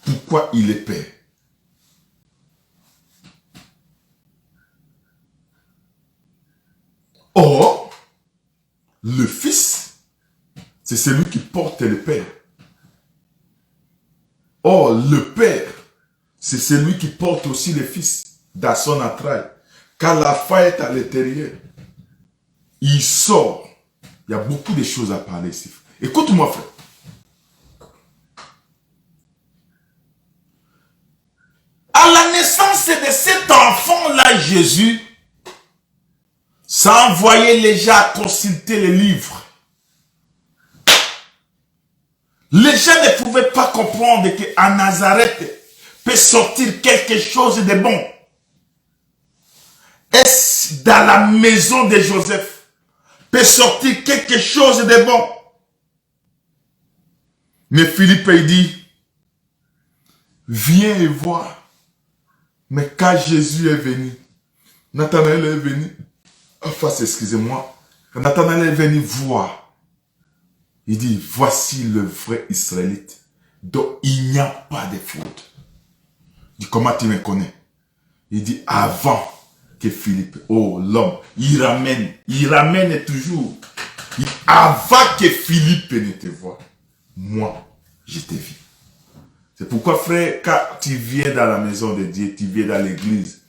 Pourquoi il est père? Or, le fils, c'est celui qui porte le père. Or, le père, c'est celui qui porte aussi le fils dans son entraille. Quand la faille est à l'intérieur, il sort. Il y a beaucoup de choses à parler ici. Écoute-moi, frère. À la naissance de cet enfant-là, Jésus, ça envoyait les gens à consulter les livres. Les gens ne pouvaient pas comprendre qu'à Nazareth peut sortir quelque chose de bon. Est-ce dans la maison de Joseph peut sortir quelque chose de bon? Mais Philippe il dit, viens et vois. Mais quand Jésus est venu, Nathanaël est venu, enfin excusez-moi, quand Nathanaël est venu voir, il dit, voici le vrai Israélite, dont il n'y a pas de faute. Il dit, comment tu me connais? Il dit, avant que Philippe, oh l'homme, il ramène toujours. Avant que Philippe ne te voie, moi, je t'ai vu. C'est pourquoi, frère, quand tu viens dans la maison de Dieu, tu viens dans l'église,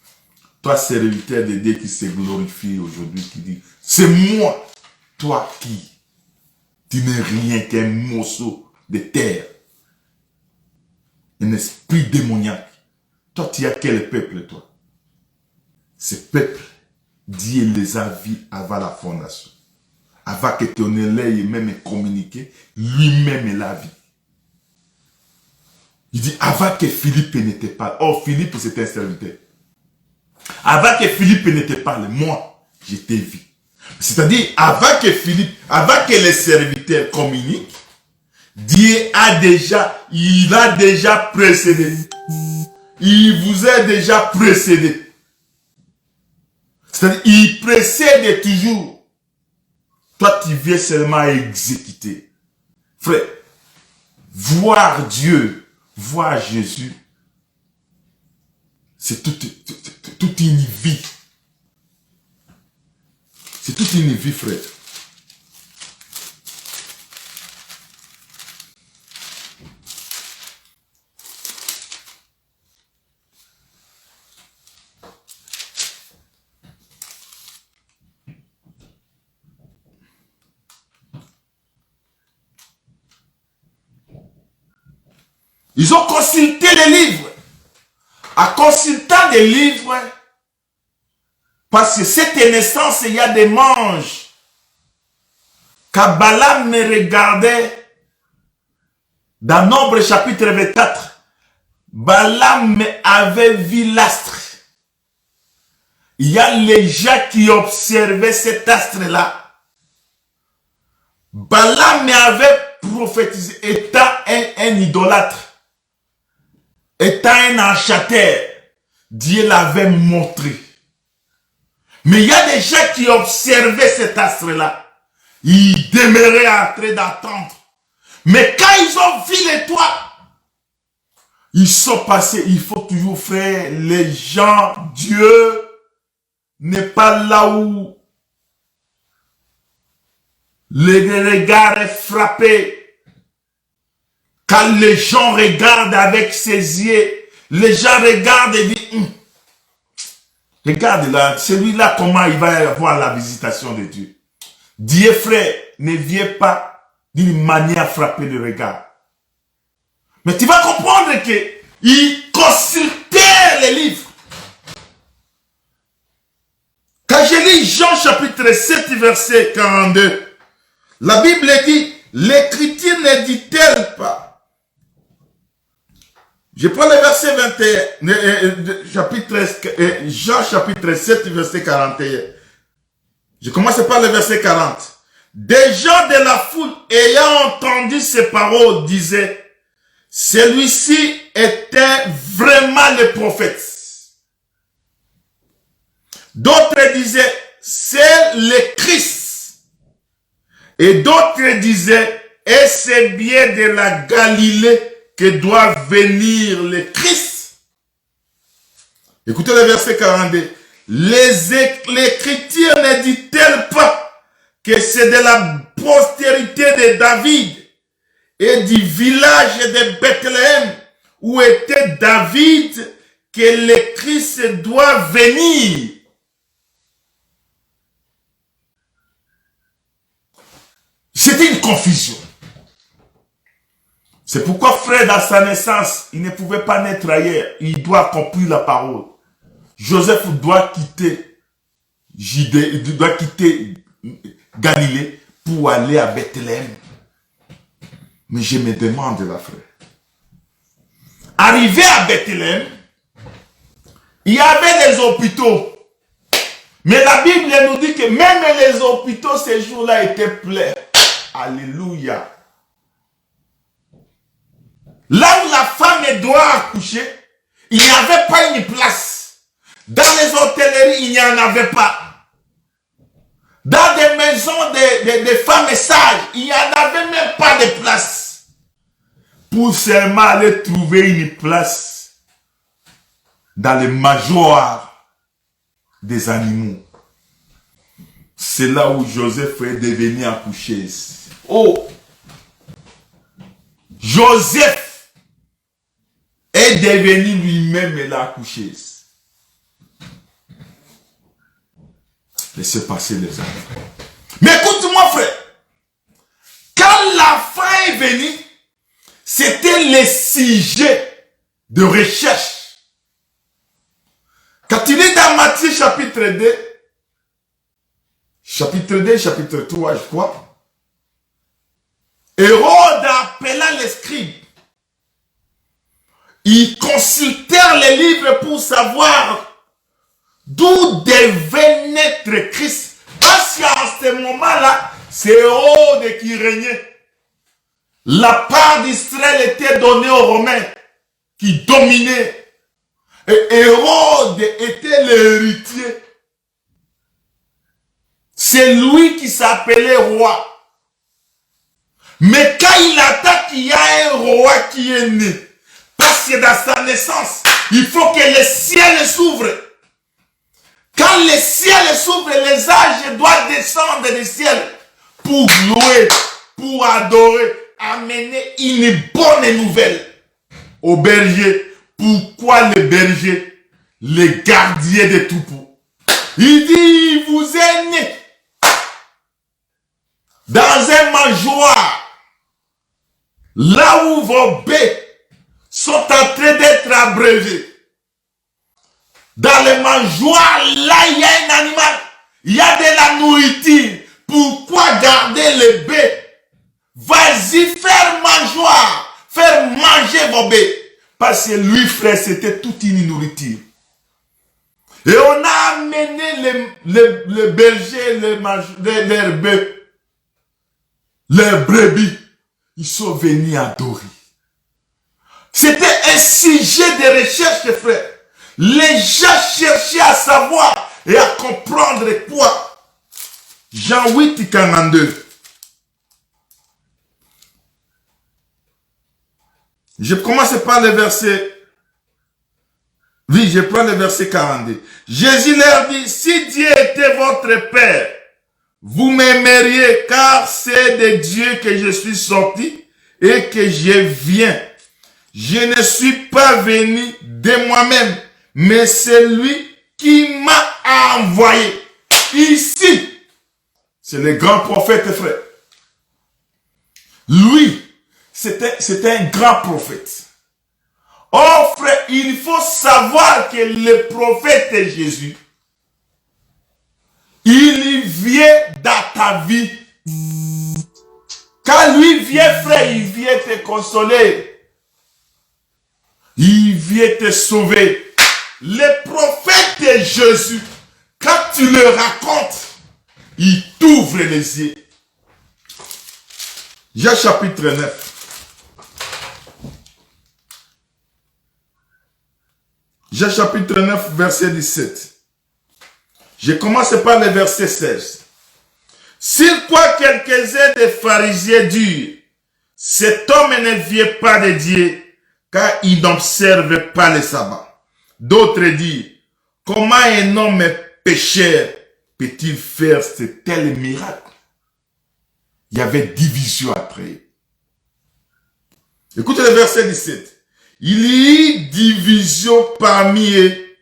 toi, serviteur de Dieu qui se glorifie aujourd'hui, qui dit, c'est moi, toi qui, tu n'es rien qu'un morceau de terre, un esprit démoniaque. Toi, tu as quel peuple, toi? Ce peuple, Dieu les a vus avant la fondation. Avant que ton élève même communiqué, lui-même l'a vu. Il dit, avant que Philippe ne te parle. Oh, Philippe, c'est un serviteur. Avant que Philippe ne te parle, moi, je t'ai vu. C'est-à-dire, avant que les serviteurs communiquent, Dieu il a déjà précédé. Il vous a déjà précédé. C'est-à-dire, il précède toujours. Toi, tu viens seulement exécuter. Frère, voir Dieu, voir Jésus, c'est toute une vie. C'est toute une vie, frère. Ils ont consulté les livres. En consultant des livres, parce que cette naissance, il y a des manges. Quand Balaam me regardait, dans Nombre chapitre 24, Balaam avait vu l'astre. Il y a les gens qui observaient cet astre-là. Balaam avait prophétisé, étant un idolâtre, étant un enchanteur, Dieu l'avait montré. Mais il y a des gens qui observaient cet astre-là. Ils demeuraient en train d'attendre. Mais quand ils ont vu l'étoile, Ils sont passés, il faut toujours faire les gens, Dieu n'est pas là où le regard est frappé. Quand les gens regardent avec ses yeux, les gens regardent et disent, regarde là, celui-là, comment il va avoir la visitation de Dieu. Dieu, frère, ne vient pas d'une manière frapper le regard. Mais tu vas comprendre que il consultait les livres. Quand je lis Jean chapitre 7, verset 42, la Bible dit, l'écriture ne dit-elle pas? Je prends le verset 21, Jean chapitre 7, verset 41. Je commence par le verset 40. Des gens de la foule ayant entendu ces paroles disaient, celui-ci était vraiment le prophète. D'autres disaient, c'est le Christ. Et d'autres disaient, et c'est bien de la Galilée que doit venir le Christ. Écoutez le verset 42. L'écriture ne dit-elle pas que c'est de la postérité de David et du village de Bethléem où était David que le Christ doit venir? C'était une confusion. C'est pourquoi frère, dans sa naissance, il ne pouvait pas naître ailleurs. Il doit accomplir la parole. Joseph doit quitter Judée, il doit quitter Galilée pour aller à Bethléem. Mais je me demande là, frère. Arrivé à Bethléem, il y avait des hôpitaux. Mais la Bible nous dit que même les hôpitaux ces jours-là étaient pleins. Alléluia. Là où la femme doit accoucher, il n'y avait pas une place. Dans les hôtelleries, il n'y en avait pas. Dans des maisons de femmes sages, il n'y en avait même pas de place. Pour seulement aller trouver une place dans les mangeoires des animaux. C'est là où Joseph est devenu accouché. Oh! Joseph est devenu lui-même l'accouché. Laissez passer les enfants. Mais écoute-moi, frère. Quand la fin est venue, c'était le sujet de recherche. Quand tu lis dans Matthieu chapitre 2, chapitre 3, je crois, Hérode appela les scribes. Ils consultèrent les livres pour savoir d'où devait naître Christ. Parce qu'à ce moment-là, c'est Hérode qui régnait. La part d'Israël était donnée aux Romains qui dominaient. Et Hérode était l'héritier. C'est lui qui s'appelait roi. Mais quand il attend qu'il y a un roi qui est né, parce que dans sa naissance, il faut que le ciel s'ouvre. Quand le ciel s'ouvre, les âges doivent descendre du ciel pour louer, pour adorer, amener une bonne nouvelle au berger. Pourquoi le berger? Le gardien des troupeaux. Il dit, il vous est né dans un mangeoire, là où vos baies sont en train d'être abreuvées. Dans le mangeoire, là, il y a un animal. Il y a de la nourriture. Pourquoi garder les baies? Vas-y, faire mangeoire. Faire manger vos baies. Parce que lui, frère, c'était toute une nourriture. Et on a amené les bergers, les bœufs, les brebis. Ils sont venus adorer. C'était un sujet de recherche, frère. Les gens cherchaient à savoir et à comprendre quoi. Jean 8, 42. Je commence par le verset. Oui, je prends le verset 42. Jésus leur dit, si Dieu était votre Père, vous m'aimeriez, car c'est de Dieu que je suis sorti et que je viens. Je ne suis pas venu de moi-même, mais c'est lui qui m'a envoyé. Ici, c'est le grand prophète, frère. Lui, c'était un grand prophète. Oh frère, il faut savoir que le prophète Jésus, il vient dans ta vie. Quand lui vient, frère, il vient te consoler. Il vient te sauver. Le prophète Jésus, quand tu le racontes, il t'ouvre les yeux. Jean chapitre 9. Jean chapitre 9, verset 17. Je commence par le verset 16. Sur quoi quelques-uns des pharisiens dirent, cet homme ne vient pas de Dieu, car il n'observe pas le sabbat. D'autres dirent, comment un homme pécheur peut-il faire ce tel miracle? Il y avait division après eux. Écoutez le verset 17. Il y eut division parmi eux.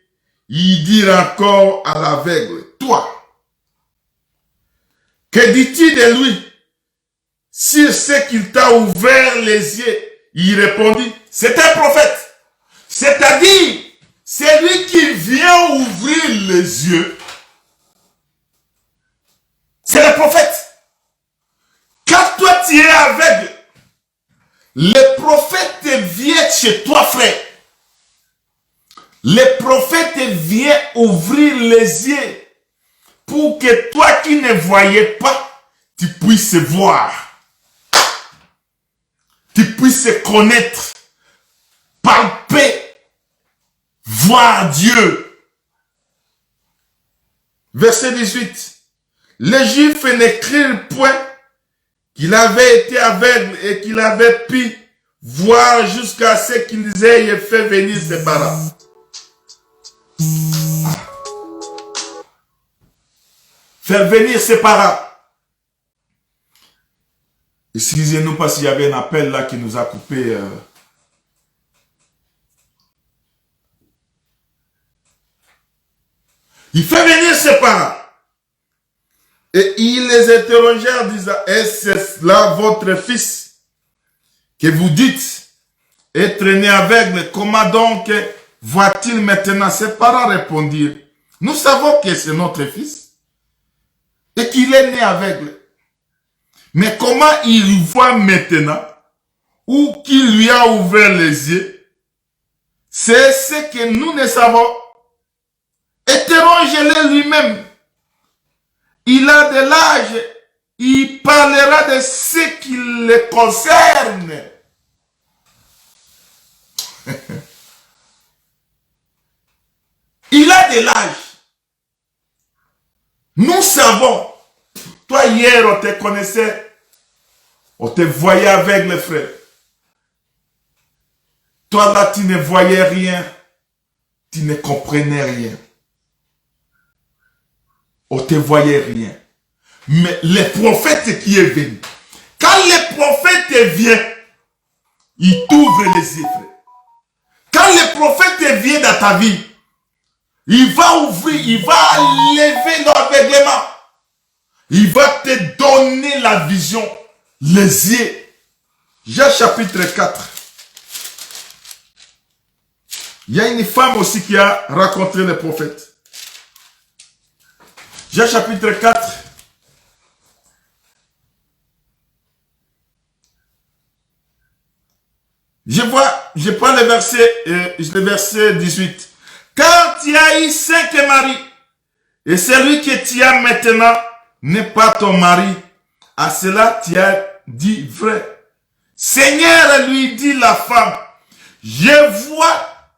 Il dit encore à l'aveugle, toi, que dis-tu de lui? Sur ce qu'il t'a ouvert les yeux, il répondit, c'est un prophète. C'est-à-dire, c'est lui qui vient ouvrir les yeux. C'est le prophète. Quand toi tu es aveugle, le prophète vient chez toi, frère. Le prophète vient ouvrir les yeux pour que toi qui ne voyais pas, tu puisses voir. Tu puisses connaître, palper, voir Dieu. Verset 18. Les Juifs n'écrirent point qu'il avait été aveugle et qu'il avait pu voir jusqu'à ce qu'ils aient fait venir ses parents. Faire venir ses parents. Excusez-nous parce qu'il y avait un appel là qui nous a coupé. Il fait venir ses parents. Et il les interrogea en disant, est-ce là votre fils que vous dites être né aveugle? Comment donc voit-il maintenant? Ses parents répondirent, nous savons que c'est notre fils et qu'il est né aveugle. Mais comment il voit maintenant ou qui lui a ouvert les yeux? C'est ce que nous ne savons. Interrogez-le lui-même. Il a de l'âge, il parlera de ce qui le concerne. Il a de l'âge. Nous savons. Toi, hier, on te connaissait. On te voyait avec les frères. Toi, là, tu ne voyais rien. Tu ne comprenais rien. On te voyait rien. Mais le prophète qui est venu, quand le prophète vient, il t'ouvre les yeux, frère. Quand le prophète vient dans ta vie, il va ouvrir, il va lever l'aveuglement. Il va te donner la vision, les yeux. Jean chapitre 4. Il y a une femme aussi qui a rencontré le prophète. Jean chapitre 4. Je prends le verset 18. Car tu as eu 5 maris, et celui que tu as maintenant n'est pas ton mari. À cela tu as dit vrai. Seigneur, lui dit la femme, je vois,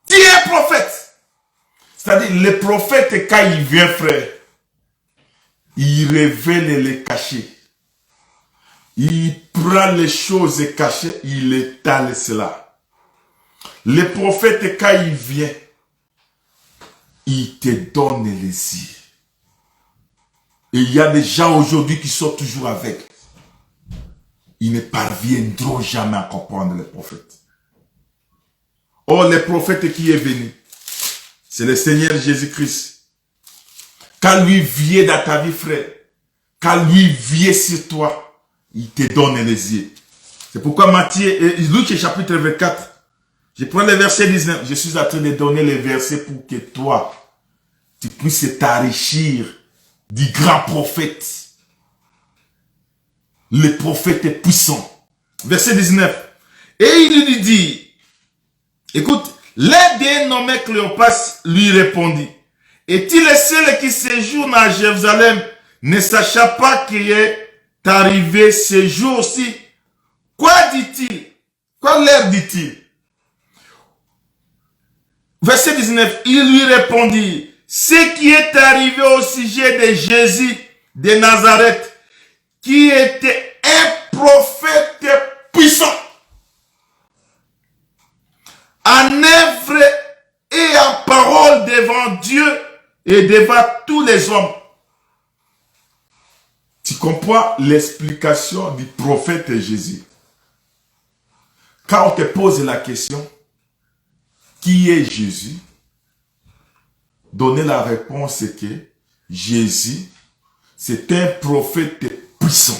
tu es prophète. C'est-à-dire, le prophète, quand il vient, frère, il révèle les cachets. Il prend les choses cachées, il étale cela. Le prophète, quand il vient, il te donne les yeux. Et il y a des gens aujourd'hui qui sont toujours aveugles. Ils ne parviendront jamais à comprendre les prophètes. Or, le prophète qui est venu, c'est le Seigneur Jésus-Christ. Quand lui vient dans ta vie, frère, quand lui vient sur toi, il te donne les yeux. C'est pourquoi Luc chapitre 24, je prends le verset 19, je suis en train de donner les versets pour que toi, tu puisses t'enrichir du grand prophète. Le prophète est puissant. Verset 19. Et il lui dit, écoute, l'un des nommés Cléopas lui répondit, est-il le seul qui séjourne à Jérusalem, ne sachant pas qu'il est arrivé ce jour-ci? Quoi dit-il? Quoi leur dit-il? Verset 19, il lui répondit, ce qui est arrivé au sujet de Jésus de Nazareth, qui était un prophète puissant, en œuvre et en parole devant Dieu et devant tous les hommes. Tu comprends l'explication du prophète Jésus? Quand on te pose la question, qui est Jésus? Donner la réponse que Jésus, c'est un prophète puissant.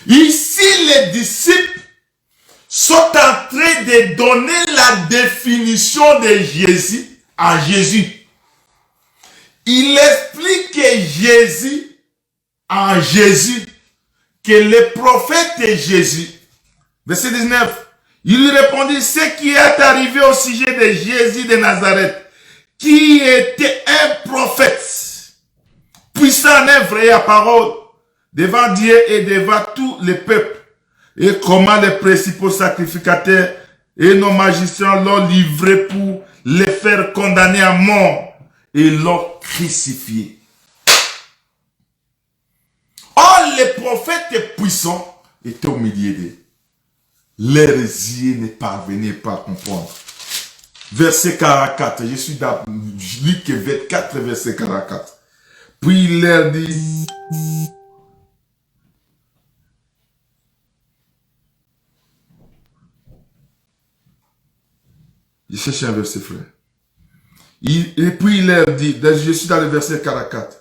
Ici, les disciples sont en train de donner la définition de Jésus à Jésus. Il explique que Jésus, en Jésus, que le prophète est Jésus. Verset 19. Il lui répondit, ce qui est arrivé au sujet de Jésus de Nazareth, qui était un prophète, puissant en œuvre et à parole, devant Dieu et devant tous les peuples, et comment les principaux sacrificateurs et nos magiciens l'ont livré pour les faire condamner à mort, et l'ont crucifié. Or, les prophètes puissants étaient au milieu d'eux. Leurs yeux ne parvenaient pas à comprendre. Verset 44, je suis dans Luc 24, verset 44. Puis il leur dit, je cherche un verset, frère. Et puis il leur dit, je suis dans le verset 44.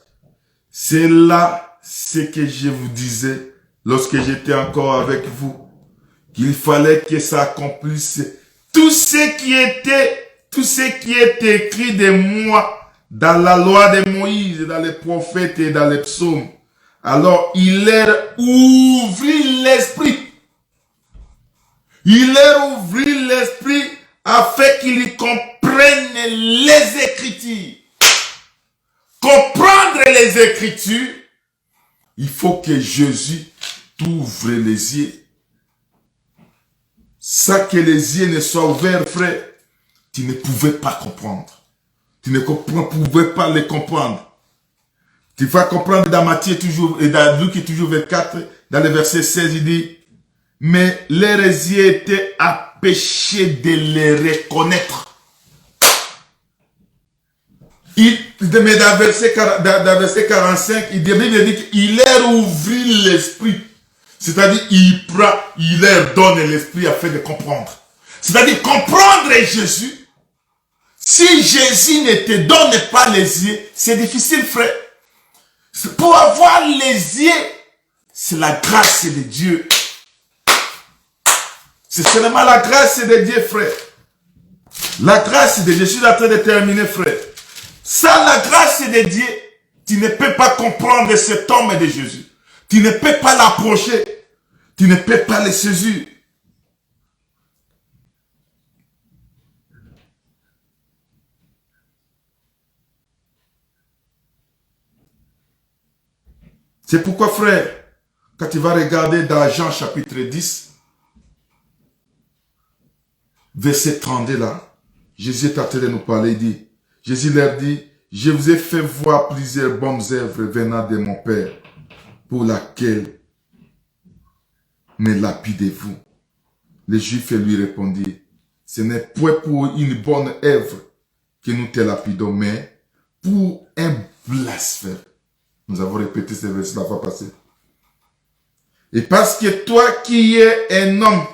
C'est là ce que je vous disais lorsque j'étais encore avec vous, qu'il fallait que ça accomplisse tout ce qui est écrit de moi dans la loi de Moïse, dans les prophètes et dans les psaumes. Alors il leur ouvrit l'esprit. Il leur ouvrit l'esprit afin qu'ils comprennent les Écritures. Comprendre les Écritures, il faut que Jésus t'ouvre les yeux. Ça que les yeux ne soient ouverts, frère, tu ne pouvais pas comprendre. Tu ne pouvais pas les comprendre. Tu vas comprendre dans Matthieu toujours, et dans Luc toujours 24, dans le verset 16, il dit, mais leurs yeux étaient empêchés de les reconnaître. Mais dans verset 45, il dit qu'il leur ouvrit l'esprit. C'est-à-dire, il leur donne l'esprit afin de comprendre. C'est-à-dire, comprendre Jésus. Si Jésus ne te donne pas les yeux, c'est difficile, frère. Pour avoir les yeux, c'est la grâce de Dieu. C'est seulement la grâce de Dieu, frère. La grâce de Dieu. Je suis en train de terminer, frère. Sans la grâce de Dieu, tu ne peux pas comprendre cet homme de Jésus. Tu ne peux pas l'approcher. Tu ne peux pas le saisir. C'est pourquoi, frère, quand tu vas regarder dans Jean chapitre 10, verset 32 là, Jésus est en train de nous parler, il dit, Jésus leur dit, je vous ai fait voir plusieurs bonnes œuvres venant de mon Père, pour laquelle mais lapidez-vous. Les Juifs lui répondirent, ce n'est point pour une bonne œuvre que nous te lapidons, mais pour un blasphème. Nous avons répété ces versets la fois passée. Et parce que toi qui es un homme,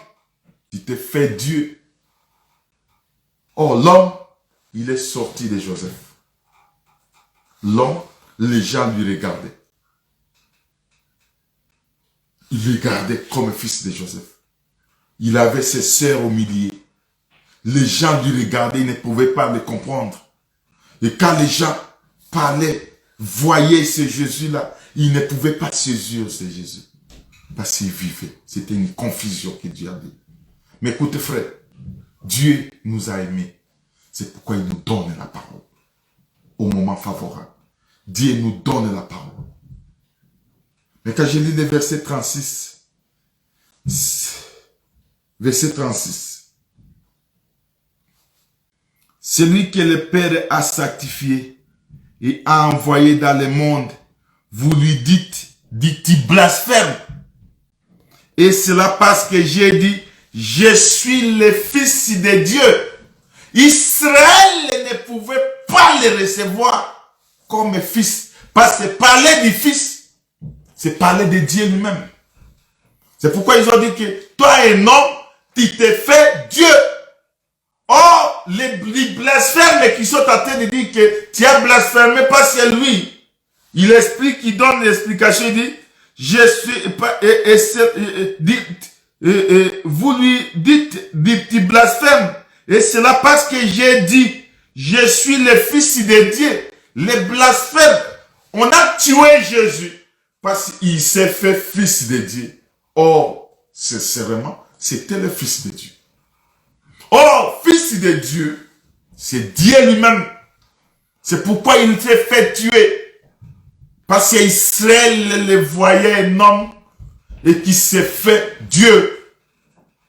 tu te fais Dieu. Or, l'homme, il est sorti de Joseph. L'homme, les gens lui regardaient. Il le regardait comme fils de Joseph. Il avait ses sœurs au milieu. Les gens lui regardaient, ils ne pouvaient pas le comprendre. Et quand les gens parlaient, voyaient ce Jésus-là, ils ne pouvaient pas saisir ce Jésus. Parce qu'il vivait. C'était une confusion que Dieu avait. Mais écoutez frère, Dieu nous a aimés. C'est pourquoi il nous donne la parole. Au moment favorable. Dieu nous donne la parole. Mais quand je lis le verset 36, verset 36, celui que le Père a sanctifié et a envoyé dans le monde, vous lui dites, dit-il blasphème. Et cela parce que j'ai dit, je suis le Fils de Dieu. Israël ne pouvait pas le recevoir comme fils. Parce que parler du Fils, c'est parler de Dieu lui-même. C'est pourquoi ils ont dit que toi un homme, tu te fais Dieu. Or, les blasphèmes qui sont en train de dire que tu as blasphémé, pas c'est lui. Il explique, il donne l'explication, il dit, je suis, vous lui dites, tu blasphèmes. Et c'est là parce que j'ai dit, je suis le Fils de Dieu. Les blasphèmes, on a tué Jésus parce qu'il s'est fait Fils de Dieu. Or, sincèrement, c'était le Fils de Dieu. Or, Fils de Dieu, c'est Dieu lui-même. C'est pourquoi il s'est fait tuer. Parce qu'Israël le voyait un homme et qui s'est fait Dieu.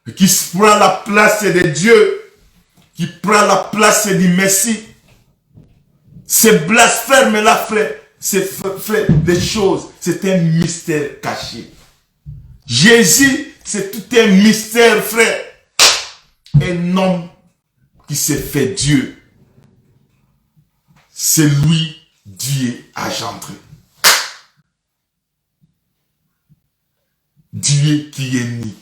Et qui prend la place de Dieu. Qui prend la place du Messie. C'est blasphème-là, frère. C'est des choses. C'est un mystère caché. Jésus, c'est tout un mystère, frère. Un homme qui s'est fait Dieu. C'est lui, Dieu engendré. Dieu qui est né.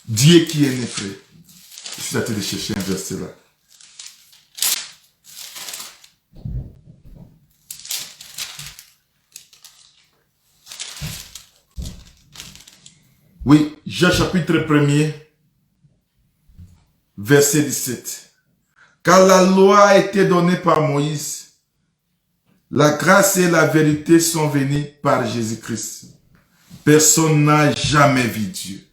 Dieu qui est né, frère. Je suis en train de chercher un verset là. Oui, Jean chapitre 1er, verset 17. Car la loi a été donnée par Moïse, la grâce et la vérité sont venues par Jésus-Christ. Personne n'a jamais vu Dieu.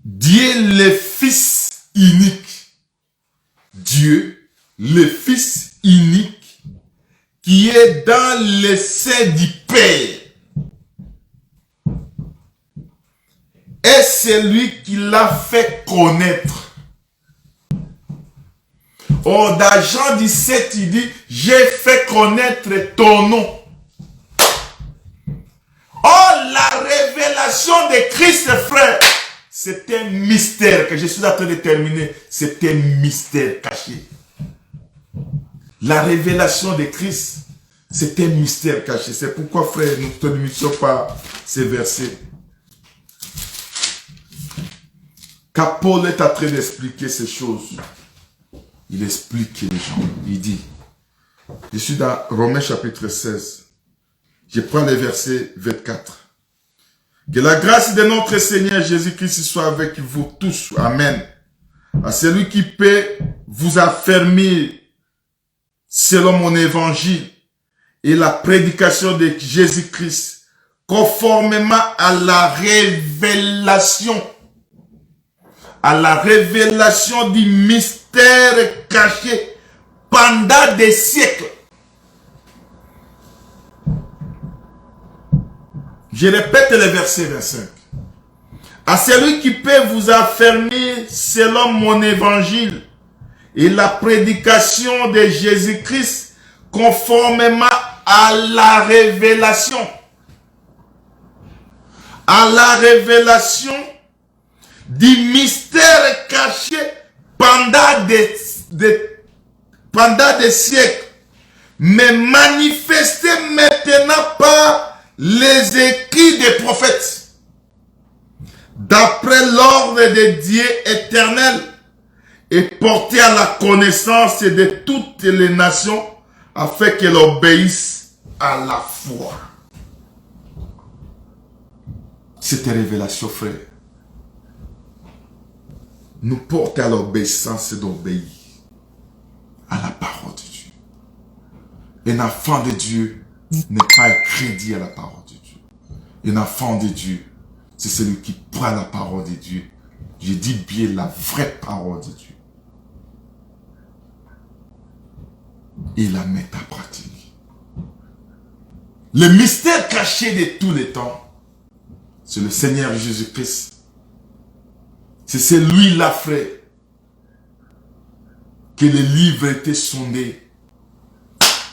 Dieu le Fils unique. Dieu le Fils unique qui est dans le sein du Père. Et c'est lui qui l'a fait connaître. Or, dans Jean 17, il dit, j'ai fait connaître ton nom. Or, la révélation de Christ, frère, c'est un mystère que je suis en train de terminer. C'est un mystère caché. La révélation de Christ, c'est un mystère caché. C'est pourquoi, frère, nous ne terminons pas ces versets. Quand Paul est en train d'expliquer ces choses, il explique les gens. Il dit, je suis dans Romains chapitre 16. Je prends les versets 24. Que la grâce de notre Seigneur Jésus-Christ soit avec vous tous. Amen. À celui qui peut vous affermir selon mon évangile et la prédication de Jésus-Christ, conformément à la révélation du mystère caché pendant des siècles. Je répète le verset 25. À celui qui peut vous affermir selon mon évangile et la prédication de Jésus-Christ conformément à la révélation. À la révélation du mystère caché pendant des siècles, mais manifesté maintenant par les écrits des prophètes, d'après l'ordre de Dieu éternel, et porté à la connaissance de toutes les nations, afin qu'elles obéissent à la foi. Cette révélation, frère, nous porte à l'obéissance d'obéir à la parole de Dieu. Un enfant de Dieu n'est pas un crédit à la parole de Dieu. Un enfant de Dieu, c'est celui qui prend la parole de Dieu. Je dis bien la vraie parole de Dieu. Et la met en pratique. Le mystère caché de tous les temps, c'est le Seigneur Jésus-Christ. C'est celui-là, frère, que les livres étaient sondés.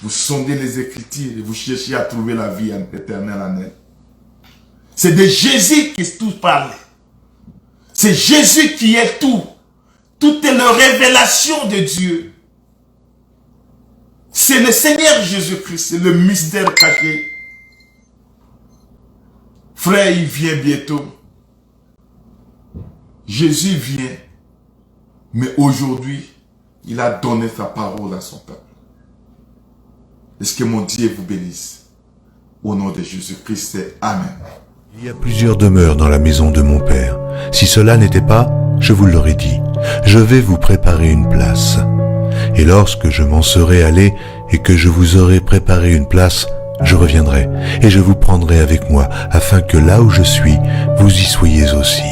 Vous sondez les Écritures et vous cherchez à trouver la vie éternelle en elle. C'est de Jésus qui tout parle. C'est Jésus qui est tout. Tout est la révélation de Dieu. C'est le Seigneur Jésus-Christ, c'est le mystère caché. Frère, il vient bientôt. Jésus vient. Mais aujourd'hui, il a donné sa parole à son peuple. Est-ce que mon Dieu vous bénisse? Au nom de Jésus-Christ, Amen. Il y a plusieurs demeures dans la maison de mon Père. Si cela n'était pas, je vous l'aurais dit. Je vais vous préparer une place. Et lorsque je m'en serai allé et que je vous aurai préparé une place, je reviendrai et je vous prendrai avec moi, afin que là où je suis, vous y soyez aussi.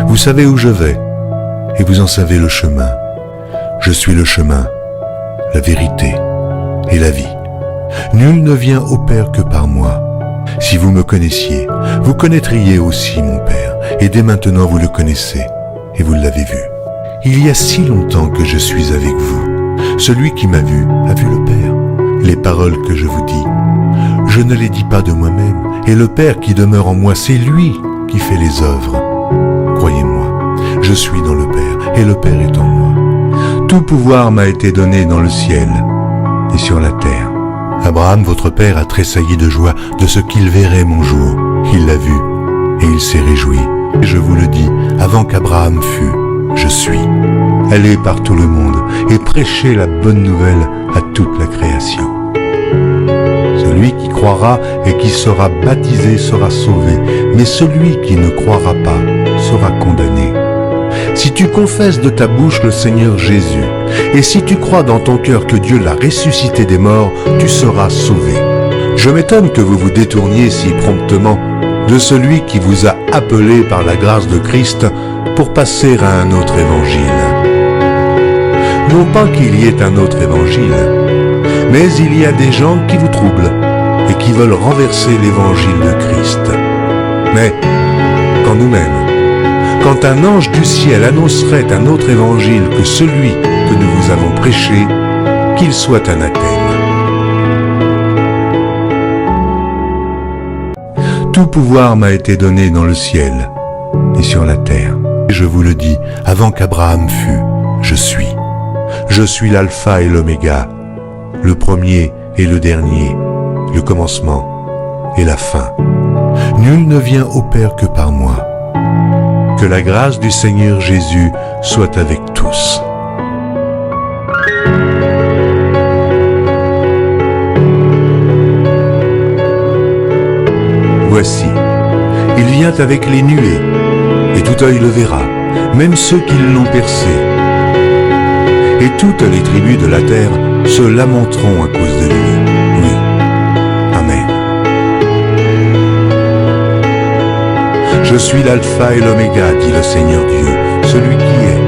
Vous savez où je vais, et vous en savez le chemin. Je suis le chemin, la vérité et la vie. Nul ne vient au Père que par moi. Si vous me connaissiez, vous connaîtriez aussi mon Père, et dès maintenant vous le connaissez, et vous l'avez vu. Il y a si longtemps que je suis avec vous. Celui qui m'a vu a vu le Père. Les paroles que je vous dis, je ne les dis pas de moi-même, et le Père qui demeure en moi, c'est lui qui fait les œuvres. Croyez-moi, je suis dans le Père, et le Père est en moi. Tout pouvoir m'a été donné dans le ciel et sur la terre. Abraham, votre père, a tressailli de joie de ce qu'il verrait mon jour. Il l'a vu, et il s'est réjoui. Et je vous le dis, avant qu'Abraham fût, je suis. Allez par tout le monde et prêchez la bonne nouvelle à toute la création. Celui qui croira et qui sera baptisé sera sauvé, mais celui qui ne croira pas sera condamné. Si tu confesses de ta bouche le Seigneur Jésus, et si tu crois dans ton cœur que Dieu l'a ressuscité des morts, tu seras sauvé. Je m'étonne que vous vous détourniez si promptement de celui qui vous a appelé par la grâce de Christ pour passer à un autre évangile. Non pas qu'il y ait un autre évangile, mais il y a des gens qui vous troublent et qui veulent renverser l'évangile de Christ. Mais quand nous-mêmes, quand un ange du ciel annoncerait un autre évangile que celui que nous vous avons prêché, qu'il soit anathème. Tout pouvoir m'a été donné dans le ciel et sur la terre. Et je vous le dis, avant qu'Abraham fût, je suis. Je suis l'alpha et l'oméga, le premier et le dernier, le commencement et la fin. Nul ne vient au Père que par moi. Que la grâce du Seigneur Jésus soit avec tous. Voici, il vient avec les nuées, et tout œil le verra, même ceux qui l'ont percé. Et toutes les tribus de la terre se lamenteront à cause de lui. Oui. Amen. Je suis l'alpha et l'oméga, dit le Seigneur Dieu, celui qui est,